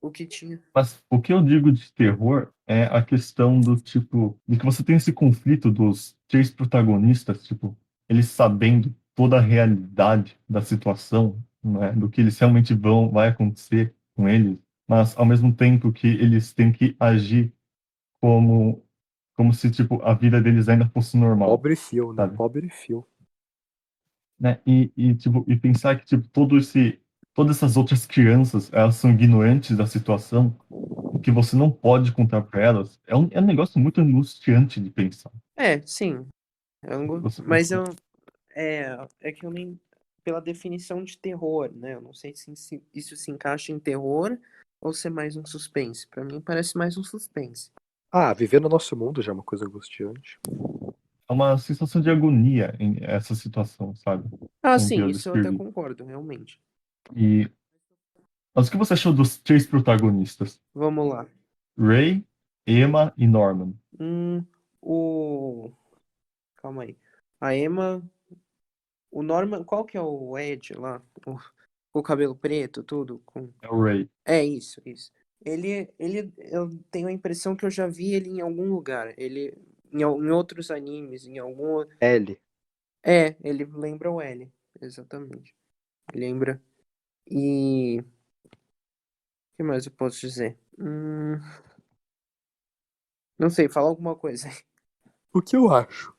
B: O que tinha.
A: Mas o que eu digo de terror é a questão do tipo, de que você tem esse conflito dos três protagonistas, tipo, eles sabendo toda a realidade da situação, né, do que eles realmente vai acontecer com eles, mas ao mesmo tempo que eles têm que agir como como se tipo a vida deles ainda fosse normal,
C: Pobre Phil, né?
A: sabe?
C: Pobre Phil.
A: Né? Tipo, e pensar que tipo todas essas outras crianças, elas são ignorantes da situação, e que você não pode contar para elas, é um negócio muito angustiante de pensar.
B: Sim. Mas
A: Você,
B: é que eu nem. Pela definição de terror, né? Eu não sei se isso se encaixa em terror ou se é mais um suspense. Pra mim parece mais um suspense.
C: Ah, viver no nosso mundo já é uma coisa angustiante.
A: é uma sensação de agonia em essa situação, sabe?
B: Ah,
A: Com que
B: sim,
A: eu
B: isso eu até
A: descrevi.
B: concordo, realmente.
A: E Mas o que você achou dos três protagonistas?
B: Vamos lá.
A: Ray, Emma e Norman.
B: O. Calma aí. A Emma. O Norman. Qual que é o Ed lá? O cabelo preto, tudo?
A: É o Ray.
B: É isso, isso. Eu tenho a impressão que eu já vi ele em algum lugar. Ele. Em outros animes, em algum.
C: L.
B: É, ele lembra o L. Exatamente. Lembra. E. O que mais eu posso dizer? Não sei, fala alguma coisa.
C: O que eu acho?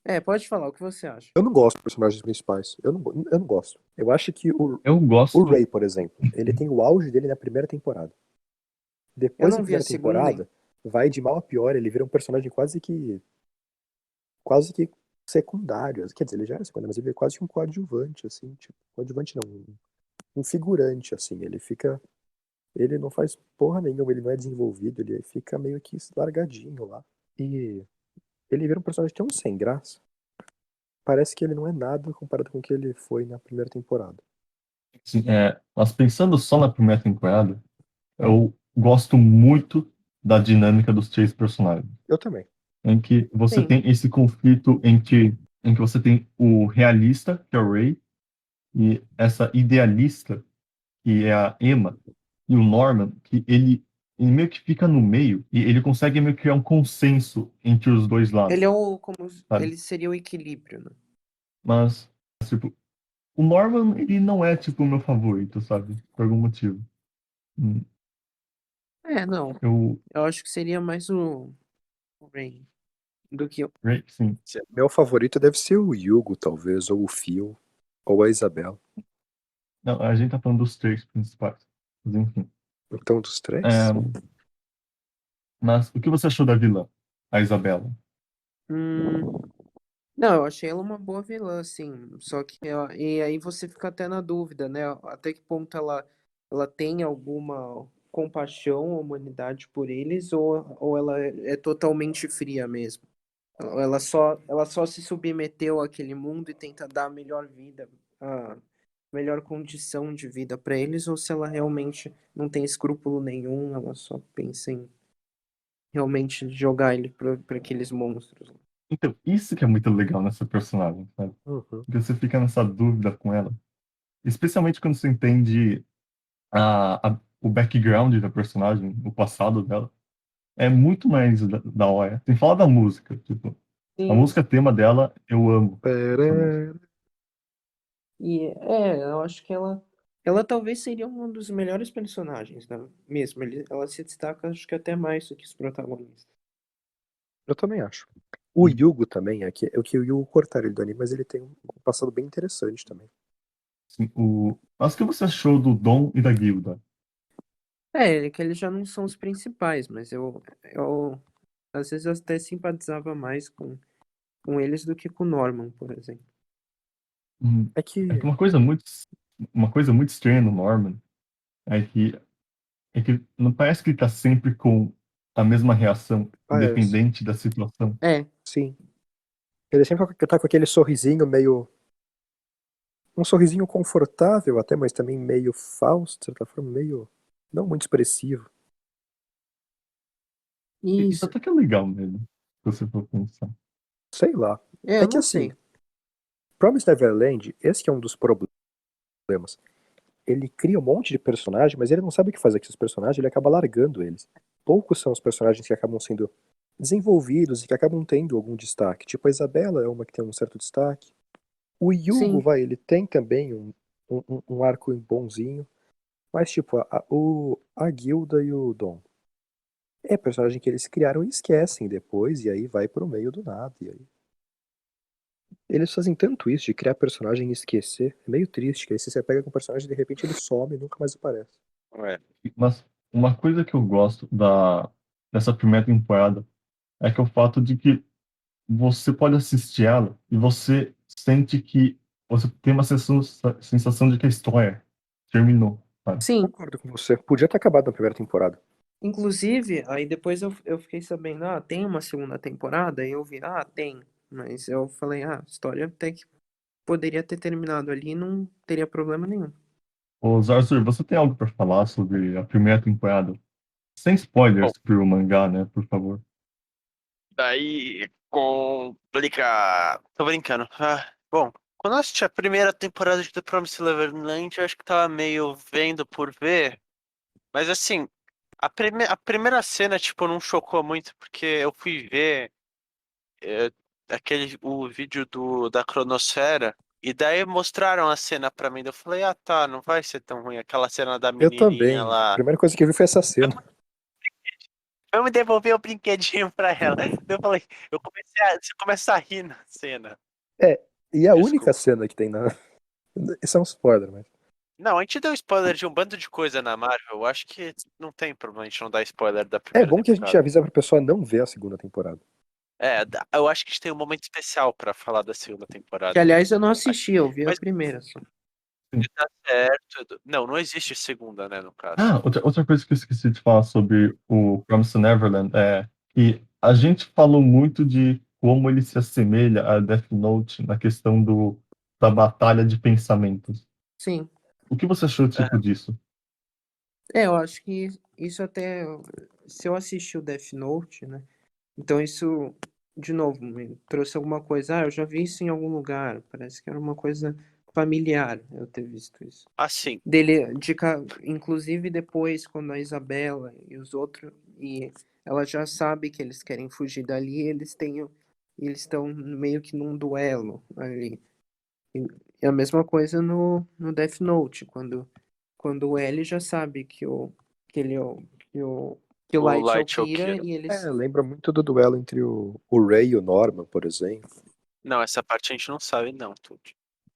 B: É, pode falar o que você acha.
C: Eu não gosto dos personagens principais. Eu não gosto. Eu acho que
A: Eu
C: o
A: gosto.
C: Ray, por exemplo, ele tem o auge dele na primeira temporada.
B: Eu
C: Depois da
B: não vi a
C: primeira
B: segunda, hein?
C: temporada, vai de mal a pior, ele vira um personagem quase que secundário. Quer dizer, ele já era secundário, mas ele é quase que um coadjuvante, assim, tipo, coadjuvante não, um figurante, assim, ele não faz porra nenhuma, ele não é desenvolvido, ele fica meio que largadinho lá. E ele vira um personagem tão sem graça, parece que ele não é nada comparado com o que ele foi na primeira temporada.
A: Assim, mas pensando só na primeira temporada, eu gosto muito da dinâmica dos três personagens.
C: Eu também.
A: Em que você
B: Sim.
A: tem esse conflito em que você tem o realista, que é o Ray, e essa idealista, que é a Emma, e o Norman, que ele meio que fica no meio, e ele consegue meio que criar um consenso entre os dois lados,
B: Ele é o.
A: sabe?
B: Ele seria o equilíbrio, né?
A: Mas, tipo, o Norman, ele não é, tipo, o meu favorito, sabe? Por algum motivo. Hum,
B: É, não.
A: Eu,
B: Eu acho que seria mais o Rain do que o.
A: Ray, sim.
C: Meu favorito deve ser o Yugo, talvez, ou o Phil, ou a Isabela.
A: Não, a gente tá falando dos três principais. Mas, enfim.
C: Então, dos
A: É,
C: três?
A: mas o que você achou da vilã, a Isabela?
B: Hum, não, eu achei ela uma boa vilã, assim. Só que. E aí você fica até na dúvida, né? Até que ponto ela tem alguma compaixão, humanidade por eles, ou ela é totalmente fria mesmo. Ela só se submeteu àquele mundo e tenta dar a melhor vida, a melhor condição de vida para eles, ou se ela realmente não tem escrúpulo nenhum, ela só pensa em realmente jogar ele para aqueles monstros.
A: Então, isso que é muito legal nessa personagem, sabe?
C: Uhum.
A: Porque você fica nessa dúvida com ela. Especialmente quando você entende o background da personagem, o passado dela. É muito mais da hora. Sem falar da música, tipo, a
B: Sim,
A: música tema dela, eu amo essa música.
C: Peré.
B: eu acho que ela talvez seria um dos melhores personagens, né? Mesmo. Ela se destaca, acho que até mais do que os protagonistas.
C: Eu também acho. O Yugo também, é que o Yugo cortaram ele do anime, mas ele tem um passado bem interessante também.
A: Assim, mas o que você achou do Dom e da Guilda?
B: Que eles já não são os principais, mas eu às vezes eu até simpatizava mais com eles do que com o Norman, por exemplo.
A: Hum,
C: É que
A: É que uma coisa muito estranha no Norman é que não parece que ele tá sempre com a mesma reação,
C: parece.
A: independente da situação.
B: É,
C: Sim. Ele sempre tá com aquele sorrisinho meio. Um sorrisinho confortável até, mas também meio falso, de certa forma, meio. Não muito expressivo.
A: Isso
B: isso.
A: até que é legal mesmo, se você for pensar.
C: Sei lá.
B: É,
C: É
B: eu
C: que
B: não
C: assim,
B: sei.
C: Promise Neverland, esse que é um dos problemas. Ele cria um monte de personagem, mas ele não sabe o que fazer com esses personagens, ele acaba largando eles. Poucos são os personagens que acabam sendo desenvolvidos e que acabam tendo algum destaque. Tipo, a Isabela é uma que tem um certo destaque. O Yugo,
B: Sim,
C: ele tem também um arco bonzinho. Mas, tipo, a Guilda e o Dom. É personagem que eles criaram e esquecem depois, e aí vai pro meio do nada. E aí. Eles fazem tanto isso de criar personagem e esquecer. É meio triste, que aí você pega com o personagem e de repente ele some e nunca mais aparece.
D: É.
A: Mas uma coisa que eu gosto dessa primeira temporada é que é o fato de que você pode assistir ela e você sente que você tem uma sensação de que a história terminou, sabe?
B: sim.
C: Concordo com você. Podia ter acabado na primeira temporada.
B: Inclusive, aí depois eu fiquei sabendo, tem uma segunda temporada, e eu vi, tem. Mas eu falei, a história até que poderia ter terminado ali, não teria problema nenhum.
A: Ô, Zarzur, você tem algo pra falar sobre a primeira temporada? Sem
D: Bom,
A: spoilers pro mangá, né, por favor.
D: daí complica. Tô brincando. Bom, quando eu assisti a primeira temporada de The Promised Neverland, eu acho que tava meio vendo por ver. Mas assim, a primeira cena, tipo, não chocou muito, porque eu fui ver é, o vídeo da Cronosfera, e daí mostraram a cena pra mim. Daí eu falei, ah tá, não vai ser tão ruim. Aquela cena da
C: Eu
D: menininha
C: também. A
D: lá.
C: primeira coisa que eu vi foi essa cena.
D: Vamos devolver o brinquedinho pra ela. Daí eu falei, você começa a rir na cena.
C: É, e a única
D: Desculpa.
C: cena que tem na. Isso é um spoiler, mas.
D: Não, a gente deu spoiler de um bando de coisa na Marvel. Eu acho que não tem problema a gente não dar spoiler da
C: É
D: primeira
C: bom que a gente
D: temporada.
C: avisa pra pessoa não ver a segunda temporada.
D: Eu acho que a gente tem um momento especial pra falar da segunda temporada.
B: Que, aliás, eu não assisti, eu vi a
D: Mas
B: primeira só.
D: tá certo. Não, não existe segunda, né, no caso.
A: Ah, outra coisa que eu esqueci de falar sobre o Promised Neverland é que a gente falou muito de como ele se assemelha a Death Note na questão da batalha de pensamentos.
B: Sim.
A: O que você achou,
D: É,
A: tipo, disso?
B: Eu acho que isso até. Se eu assisti o Death Note, né? Então isso, de novo, me trouxe alguma coisa. Ah, eu já vi isso em algum lugar. Parece que era uma coisa familiar eu ter visto isso.
D: assim,
B: Dele, inclusive depois, quando a Isabela e os outros, e ela já sabe que eles querem fugir dali, eles estão meio que num duelo ali. E a mesma coisa no Death Note, quando o L já sabe que ele é que o
D: o
B: Light é o
D: Light
B: Kira
D: Shokira.
B: e
C: É,
B: eles.
C: lembra muito do duelo entre o Ray e o Norman, por exemplo.
D: Não, essa parte a gente não sabe, não, tudo.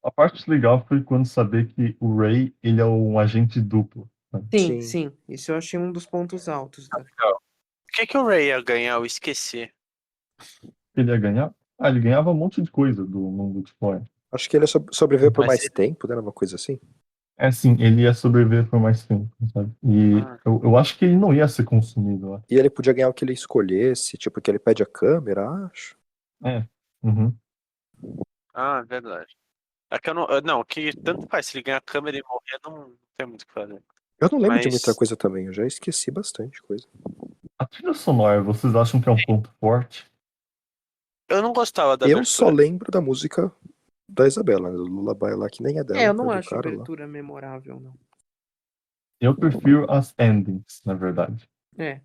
A: A parte legal foi quando saber que o Ray, ele é um agente duplo, né?
B: Sim,
C: Sim.
B: sim, isso eu achei um dos pontos altos.
D: O que que o Ray ia ganhar? Eu esqueci.
A: Ele ia ganhar? Ah, ele ganhava um monte de coisa do mundo de fora.
C: Acho que ele sobreviveu por
D: Mas
C: mais
D: ele.
C: tempo, né? Uma coisa assim.
A: É assim, ele ia sobreviver por mais tempo, sabe? E
D: Ah,
A: eu acho que ele não ia ser consumido lá.
C: E ele podia ganhar o que ele escolhesse, tipo, que ele pede a câmera, acho.
A: É. Uhum.
D: verdade. É que eu não. Não, que tanto faz. Se ele ganhar a câmera e morrer, não tem muito o que fazer.
C: Eu não lembro de muita
D: Mas
C: coisa também, eu já esqueci bastante coisa.
A: A trilha sonora, vocês acham que é um ponto forte?
D: eu não gostava da
C: Eu só
D: abertura.
C: lembro da música da Isabela, né? Do Lullaby lá, que nem é dela,
B: Eu não
C: é do
B: acho a
C: cara lá.
B: abertura memorável, não.
A: Eu prefiro as endings, na verdade.
B: É,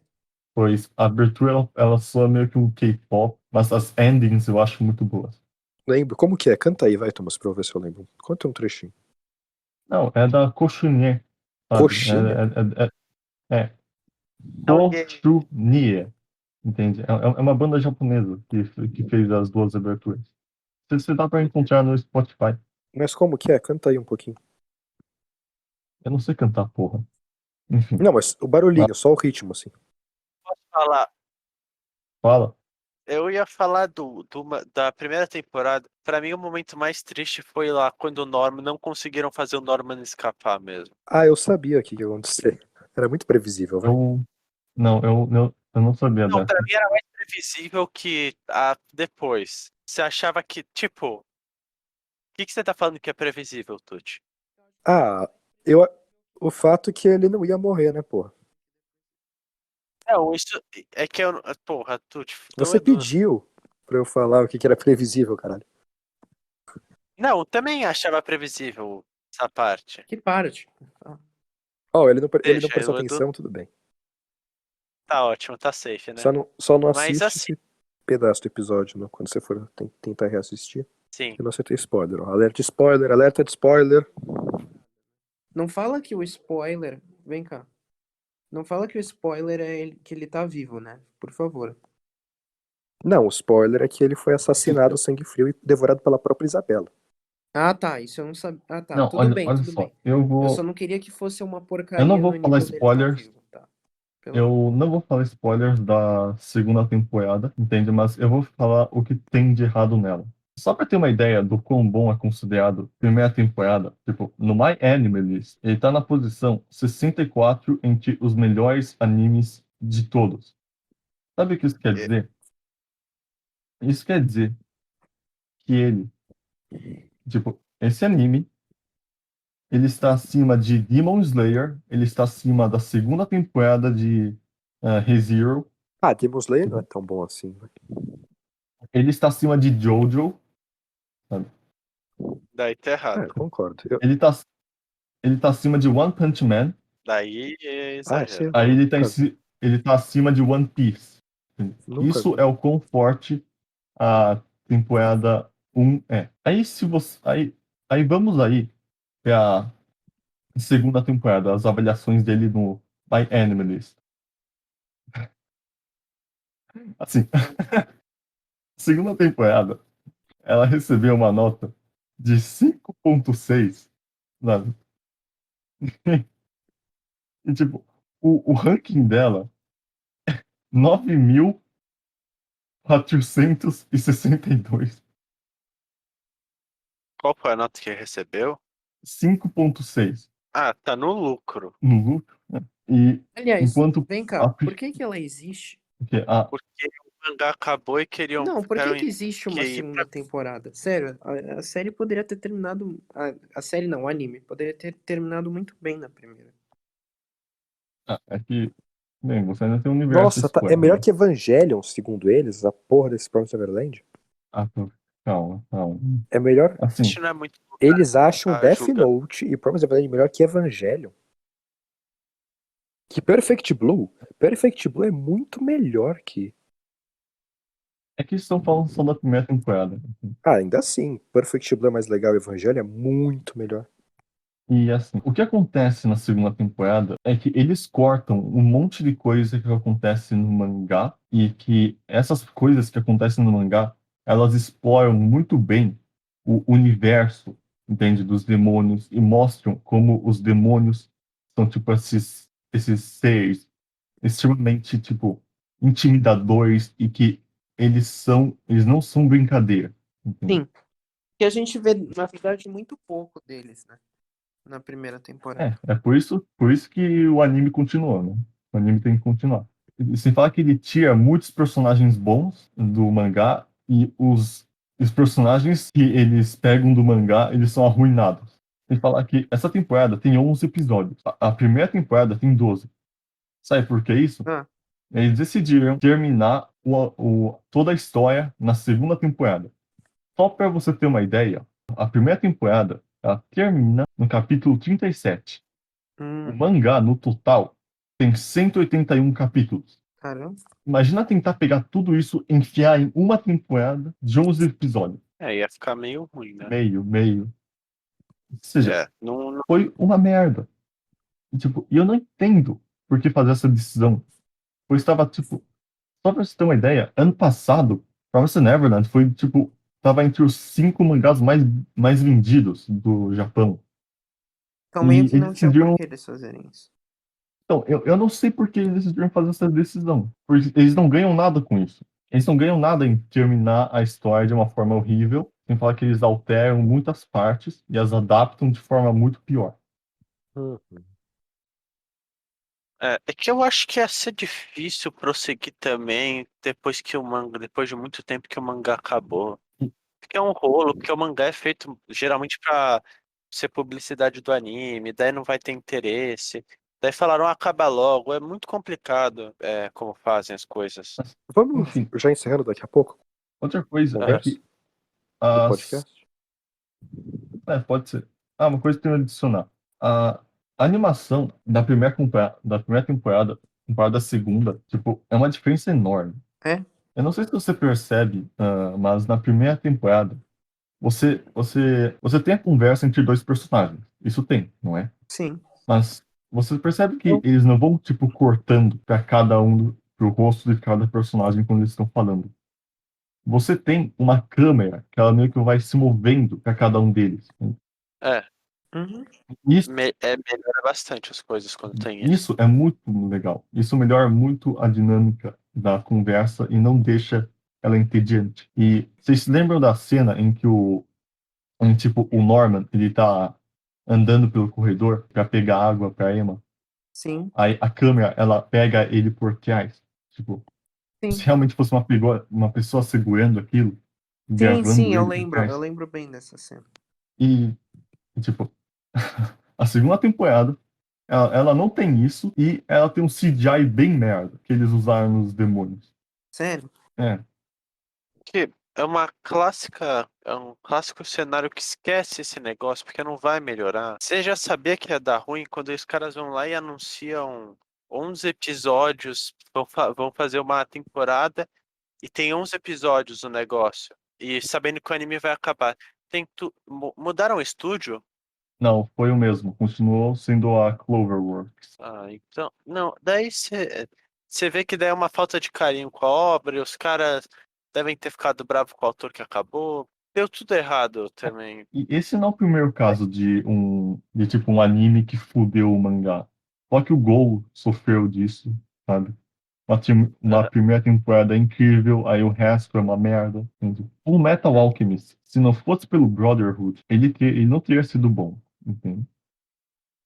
A: Pois a abertura, ela soa meio que um K-pop, mas as endings eu acho muito boas.
C: Lembro, como que é? Canta aí, vai, Thomas, pra eu ver se eu lembro. Conta um trechinho.
A: Não, é da Cochunier, sabe?
C: Coxinha?
A: É
D: Não, gay.
A: Cochunier, entende? É uma banda japonesa que fez as duas aberturas. Você dá pra encontrar no Spotify.
C: Mas como que é? Canta aí um pouquinho.
A: Eu não sei cantar, porra. Enfim,
C: Não, mas o
A: mas
C: barulhinho, só o ritmo, assim.
D: Falar.
A: fala.
D: Eu ia falar da primeira temporada. Pra mim, o momento mais triste foi lá quando o Norman não conseguiram fazer o Norman escapar mesmo.
C: Ah, eu sabia o que ia acontecer. Era muito previsível, vai.
A: Eu, não, eu não sabia
D: Não, pra
A: dessa.
D: mim era mais previsível que depois. Você achava que, tipo, o que que você tá falando que é previsível, Tuti?
C: Ah, eu, o fato que ele não ia morrer, né, porra?
D: Não, isso é que eu. Porra, Tuti,
C: Você pediu pra eu falar o que era previsível, caralho.
D: Não, também achava previsível essa parte.
B: que parte. Ah,
C: Ó, ele não
D: Deixa,
C: prestou
D: eu
C: atenção, tudo bem.
D: tá ótimo, tá safe, né?
C: Só não
D: Mas
C: assiste
D: assim,
C: esse pedaço do episódio, né, quando você for tentar reassistir.
D: sim.
C: Que não você tem spoiler, ó. Alerta de spoiler.
B: não fala que o spoiler. Vem cá. Não fala que o spoiler é que ele tá vivo, né? Por favor.
C: Não, o spoiler é que ele foi assassinado a sangue frio e devorado pela própria Isabela.
B: Ah, tá. Isso eu não sabia. Ah, tá.
A: Não,
B: Tudo bem,
A: olha
B: tudo
A: só.
B: bem. Eu só não queria que fosse uma
A: Eu não
B: porcaria no
A: vou falar
B: nível dele tá
A: spoilers.
B: vivo, tá? Pelo amor.
A: Eu não vou falar spoilers da segunda temporada, entende? Mas eu vou falar o que tem de errado nela. Só pra ter uma ideia do quão bom é considerado primeira temporada, tipo, no My Anime List, ele tá na posição 64 entre os melhores animes de todos. Sabe o que isso quer
D: É,
A: dizer? Isso quer dizer que ele, tipo, esse anime ele está acima de Demon Slayer, ele está acima da segunda temporada de ReZero,
C: Ah, Demon Slayer não é tão bom assim.
A: ele está acima de Jojo, sabe?
D: Daí tá
C: É,
D: errado.
C: concordo.
A: Ele tá acima de One Punch Man,
D: Daí é
C: Ah, esse
D: exagero.
C: eu
A: aí
C: nunca vi.
A: ele tá acima de One Piece.
C: Nunca
A: Isso
C: vi.
A: é o quão forte a temporada 1 é. Aí se você. Aí vamos aí pra segunda temporada, as avaliações dele no My Anime List. Assim, segunda temporada, ela recebeu uma nota de 5.6, sabe? E tipo, o ranking dela, 9.462.
D: Qual foi a nota que ele recebeu?
A: 5.6
D: Ah, tá no lucro.
A: no lucro, né? E
B: Aliás,
A: enquanto
B: vem cá, por que ela existe?
A: porque
D: Porque o mangá acabou e
B: Não, por que
D: queriam
B: que existe uma
D: que ir
B: segunda temporada? Sério, a série poderia ter terminado. A série não, o anime. Poderia ter terminado muito bem na primeira.
A: é que, bem, você ainda tem um universo
C: Nossa, é
A: explorado,
C: melhor
A: né?
C: que Evangelion, segundo eles, a porra desse Promised Neverland.
A: Calma, calma.
C: É melhor.
A: Assim,
D: não é muito
C: Eles acham
D: tá
C: Death
D: julgando.
C: Note e Promised Neverland melhor que Evangelion. Que Perfect Blue? Perfect Blue é muito melhor que.
A: é que estão falando só da primeira temporada.
C: Ah, ainda assim, Perfect Blue é mais legal, Evangelion é muito melhor.
A: E assim, o que acontece na segunda temporada é que eles cortam um monte de coisa que acontece no mangá e que essas coisas que acontecem no mangá, elas exploram muito bem o universo, entende, dos demônios e mostram como os demônios são tipo esses seres extremamente tipo intimidadores e que eles não são brincadeira, entende?
B: Sim, que a gente vê, na verdade, muito pouco deles, né? Na primeira temporada.
A: É por isso que o anime continua, né? O anime tem que continuar. E sem falar que ele tira muitos personagens bons do mangá e os personagens que eles pegam do mangá, eles são arruinados. Sem falar que essa temporada tem 11 episódios. A primeira temporada tem 12. Sabe por que isso?
B: Ah,
A: Eles decidiram terminar toda a história na segunda temporada. Só para você ter uma ideia, a primeira temporada ela termina no capítulo 37. O
B: hum,
A: mangá, no total, tem 181 capítulos.
B: caramba.
A: Imagina tentar pegar tudo isso e enfiar em uma temporada de 11 episódios.
D: É, ia ficar meio ruim, né?
A: Meio. Ou seja,
D: É, não,
A: foi uma merda. E, tipo, e eu não entendo por que fazer essa decisão. Pois estava, tipo, só pra você ter uma ideia, ano passado, Promised Neverland foi, tipo, tava entre os 5 mangás mais vendidos do Japão.
B: Então meio
A: E
B: que
A: eles
B: não tinha por
A: decidiram.
B: que eles fazerem isso.
A: Então, eu não sei por que eles decidiram fazer essa decisão. Porque eles não ganham nada com isso. Eles não ganham nada em terminar a história de uma forma horrível, sem falar que eles alteram muitas partes e as adaptam de forma muito pior.
C: Uhum.
D: é que eu acho que ia ser difícil prosseguir também depois de muito tempo que o mangá acabou.
A: E,
D: Porque é um rolo, porque o mangá é feito geralmente pra ser publicidade do anime, daí não vai ter interesse. Daí falaram, acaba logo. É muito complicado, como fazem as coisas.
C: Vamos
A: enfim,
C: já encerrando daqui a pouco
A: outra
C: a
A: coisa é
C: conversa
A: que
C: do
A: as.
C: podcast?
A: Pode ser. Uma coisa que eu tenho a adicionar. A animação da primeira temporada da segunda, tipo, é uma diferença enorme.
B: É?
A: Eu não sei se você percebe, mas na primeira temporada, você tem a conversa entre dois personagens. Isso tem, não é?
B: Sim.
A: Mas você percebe que
B: Eu-
A: eles não vão, tipo, cortando para cada um, pro rosto de cada personagem quando eles estão falando. Você tem uma câmera que ela meio que vai se movendo para cada um deles.
D: É,
B: Uhum.
A: Isso,
D: melhora bastante as coisas quando tem isso.
A: isso é muito legal. Isso melhora muito a dinâmica da conversa e não deixa ela entediante. E vocês se lembram da cena em que tipo, o Norman, ele tá andando pelo corredor para pegar água para Emma?
B: Sim,
A: Aí a câmera, ela pega ele por trás. Tipo, se
B: sim.
A: realmente fosse uma pessoa segurando aquilo,
B: Sim,
A: gravando
B: sim,
A: ele por
B: eu
A: trás.
B: lembro bem dessa cena.
A: E, tipo, A segunda temporada, ela não tem isso e ela tem um CGI bem merda que eles usaram nos demônios.
B: Sério?
A: É,
D: Que é um clássico cenário que esquece esse negócio, porque não vai melhorar. Você já sabia que ia dar ruim quando os caras vão lá e anunciam 11 episódios, vão fazer uma temporada e tem 11 episódios o negócio. E sabendo que o anime vai acabar. Mudaram o estúdio?
A: não, foi o mesmo. Continuou sendo a Cloverworks.
D: Ah, então. Não, daí você vê que daí é uma falta de carinho com a obra, e os caras devem ter ficado bravos com o autor que acabou. Deu tudo errado também.
A: E esse não é o primeiro caso de tipo um anime que fudeu o mangá. Só que o Gol sofreu disso, sabe? Uma
D: Aham.
A: primeira temporada incrível, aí o resto é uma merda. Entende? O Metal Alchemist, se não fosse pelo Brotherhood, ele não teria sido bom, entende?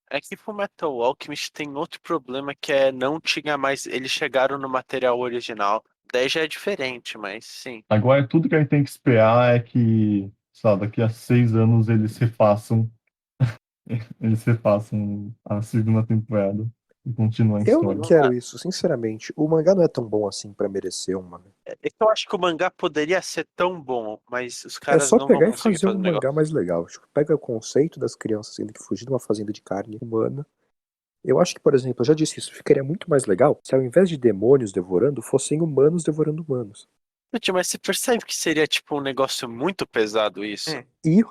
D: É que Fullmetal Alchemist tem outro problema que é não tinha mais. Eles chegaram no material original. Daí já é diferente, mas sim.
A: Agora, tudo que a gente tem que esperar é que, sabe, daqui a 6 anos eles refaçam a segunda temporada e continuem a
C: Eu não
A: história.
C: quero isso, sinceramente. O mangá não é tão bom assim pra merecer uma.
D: É que eu acho que o mangá poderia ser tão bom, mas os
C: É
D: caras
C: só
D: não vão
C: pegar e
D: conseguir
C: fazer
D: fazer
C: um
D: um
C: mangá
D: negócio.
C: mais legal. Tipo, pega o conceito das crianças tendo que fugir de uma fazenda de carne humana. Eu acho que, por exemplo, eu já disse isso, ficaria muito mais legal se ao invés de demônios devorando, fossem humanos devorando humanos.
D: Gente, mas você percebe que seria tipo um negócio muito pesado isso?
B: É.
C: E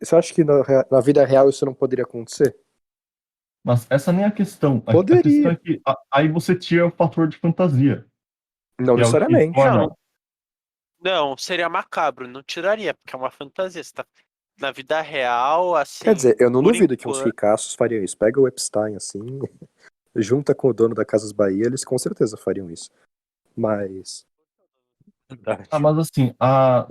C: você acha que na vida real isso não poderia acontecer?
A: Mas essa nem é a questão. A questão
C: Poderia.
A: é que aí você tira o fator de fantasia,
C: Não
A: que é o que
C: necessariamente.
A: torna.
D: Não, não, seria macabro, não tiraria, porque é uma fantasia. Você tá na vida real,
C: Quer
D: assim,
C: dizer, eu não
D: por
C: duvido que uns
D: enquanto.
C: ricaços fariam isso. Pega o Epstein assim, junta com o dono da Casas Bahia, eles com certeza fariam isso. Mas.
A: Ah,
C: Verdade.
A: mas assim, a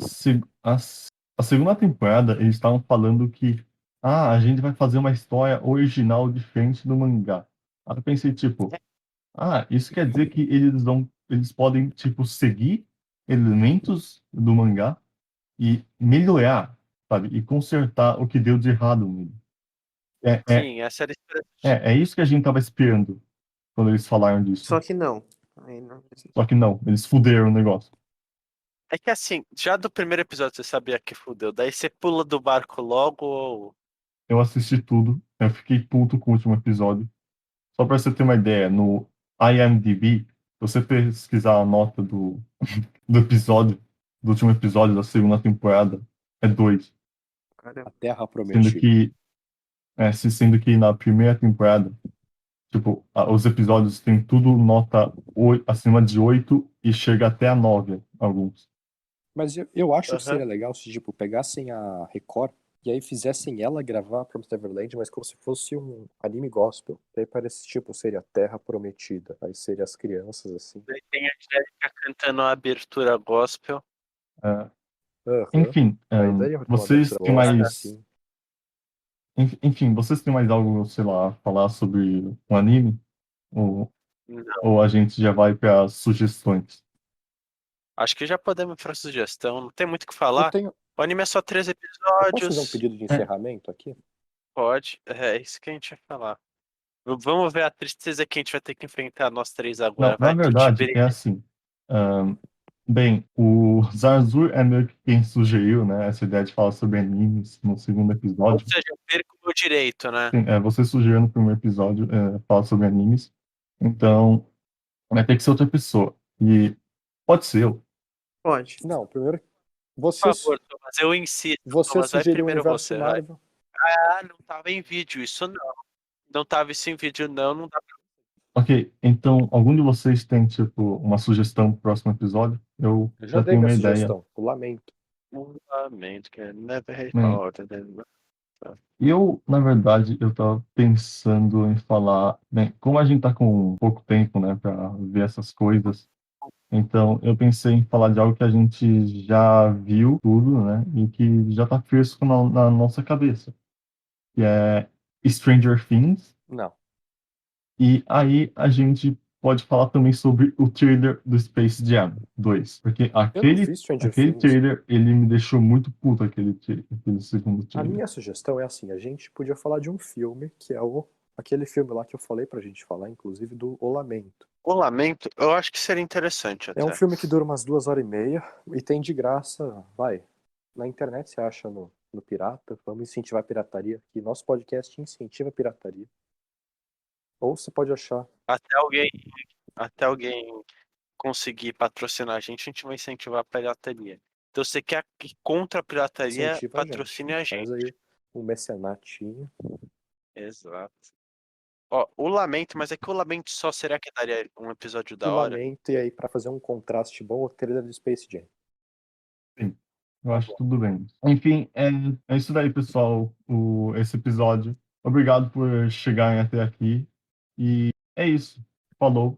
A: segunda temporada, eles estavam falando que a gente vai fazer uma história original diferente do mangá. Aí eu pensei, tipo, isso quer dizer que eles podem, tipo, seguir elementos do mangá e melhorar, sabe? E consertar o que deu de errado nele. É, é,
D: Sim, essa era a esperança.
A: é isso que a gente tava esperando quando eles falaram disso.
B: Só que não. Aí não
A: Só que não, eles fuderam o negócio.
D: É que assim, já do primeiro episódio você sabia que fudeu. Daí você pula do barco logo ou.
A: Eu assisti tudo, eu fiquei puto com o último episódio. Só pra você ter uma ideia, no IMDb, se você pesquisar a nota do episódio, do último episódio da segunda temporada, é 2.
C: A
B: Caramba.
C: Terra
A: Sendo
C: Prometida.
A: que, sendo que na primeira temporada, tipo, os episódios têm tudo nota acima de 8 e chega até a 9, alguns.
C: Mas eu acho que
D: Aham.
C: seria legal se, tipo, pegassem a Record e aí fizessem ela gravar Promised Neverland, mas como se fosse um anime gospel. Daí parece, tipo, seria Terra Prometida. Aí seria as crianças, assim.
D: Daí tem a Angélica cantando a abertura gospel.
A: É,
C: Aham.
A: enfim,
C: Aí daria pra ter uma
A: vocês
C: abertura
A: têm
C: gospel,
A: mais.
C: assim.
A: Enfim, vocês têm mais algo, sei lá, a falar sobre o anime? Ou,
D: Não.
A: ou a gente já vai para sugestões?
D: Acho que já podemos ir pra sugestão. Não tem muito o que
C: Eu
D: falar.
C: tenho.
D: O anime é só 13
C: Eu posso fazer um
D: episódios.
C: pedido de
A: É,
C: encerramento aqui?
D: Pode. É isso que a gente vai falar. Vamos ver a tristeza que a gente vai ter que enfrentar nós três
A: não,
D: agora.
A: na
D: Vai, que te
A: verdade, é assim. ahn, Bem, o Zarzur é meio que quem sugeriu, né, essa ideia de falar sobre animes no segundo
D: Ou
A: episódio.
D: seja, eu perco o meu direito, né?
A: Sim, você sugeriu no primeiro episódio falar sobre animes. Então, vai ter que ser outra pessoa. E pode ser eu.
B: Pode.
C: Não, primeiro.
D: Por
C: Você,
D: favor, Thomas, eu insisto.
C: você
D: Thomas, vai
C: sugeriu o
D: primeiro
C: universo
D: você, vai.
C: Marvel.
D: Ah, não tava em vídeo, isso não. Não tava isso em vídeo, não. Não dá
A: Ok, então, algum de vocês tem, tipo, uma sugestão pro próximo episódio? Eu
C: Eu já
A: já
C: dei
A: tenho
C: minha
A: uma ideia.
C: sugestão. O Lamento.
D: lamento, que never
A: Bem,
D: recorded.
A: na verdade, eu tava pensando em falar, bem, como a gente tá com pouco tempo, né, para ver essas coisas, então eu pensei em falar de algo que a gente já viu tudo, né, e que já tá fresco na nossa cabeça, que é Stranger Things,
C: Não.
A: e aí a gente pode falar também sobre o trailer do Space Jam 2. Porque
C: Eu não
A: aquele
C: vi Stranger
A: Aquele
C: Things.
A: trailer, ele me deixou muito puto, aquele segundo
C: A
A: trailer.
C: minha sugestão é assim, a gente podia falar de um filme que é aquele filme lá que eu falei pra gente falar, inclusive, do O Lamento.
D: O Lamento, eu acho que seria interessante
C: É um
D: até.
C: filme que dura umas 2 horas e meia e tem de graça, vai. Na internet você acha no Pirata. Vamos incentivar a pirataria, que nosso podcast incentiva a pirataria. Ou você pode achar.
D: Até alguém conseguir patrocinar a gente vai incentivar a pirataria. Então, você quer que contra a pirataria,
C: Incentiva a gente.
D: patrocine a
C: Faz
D: gente.
C: aí um mecenatinho.
D: Exato. Ó, o Lamento, mas é que o Lamento só será que daria um episódio da
C: O
D: hora?
C: Lamento, e aí pra fazer um contraste bom, o trailer do Space Jam.
A: Sim, eu
C: Tá
A: acho
C: bom.
A: tudo bem. Enfim, é isso daí, pessoal, esse episódio. Obrigado por chegarem até aqui. E é isso. Falou.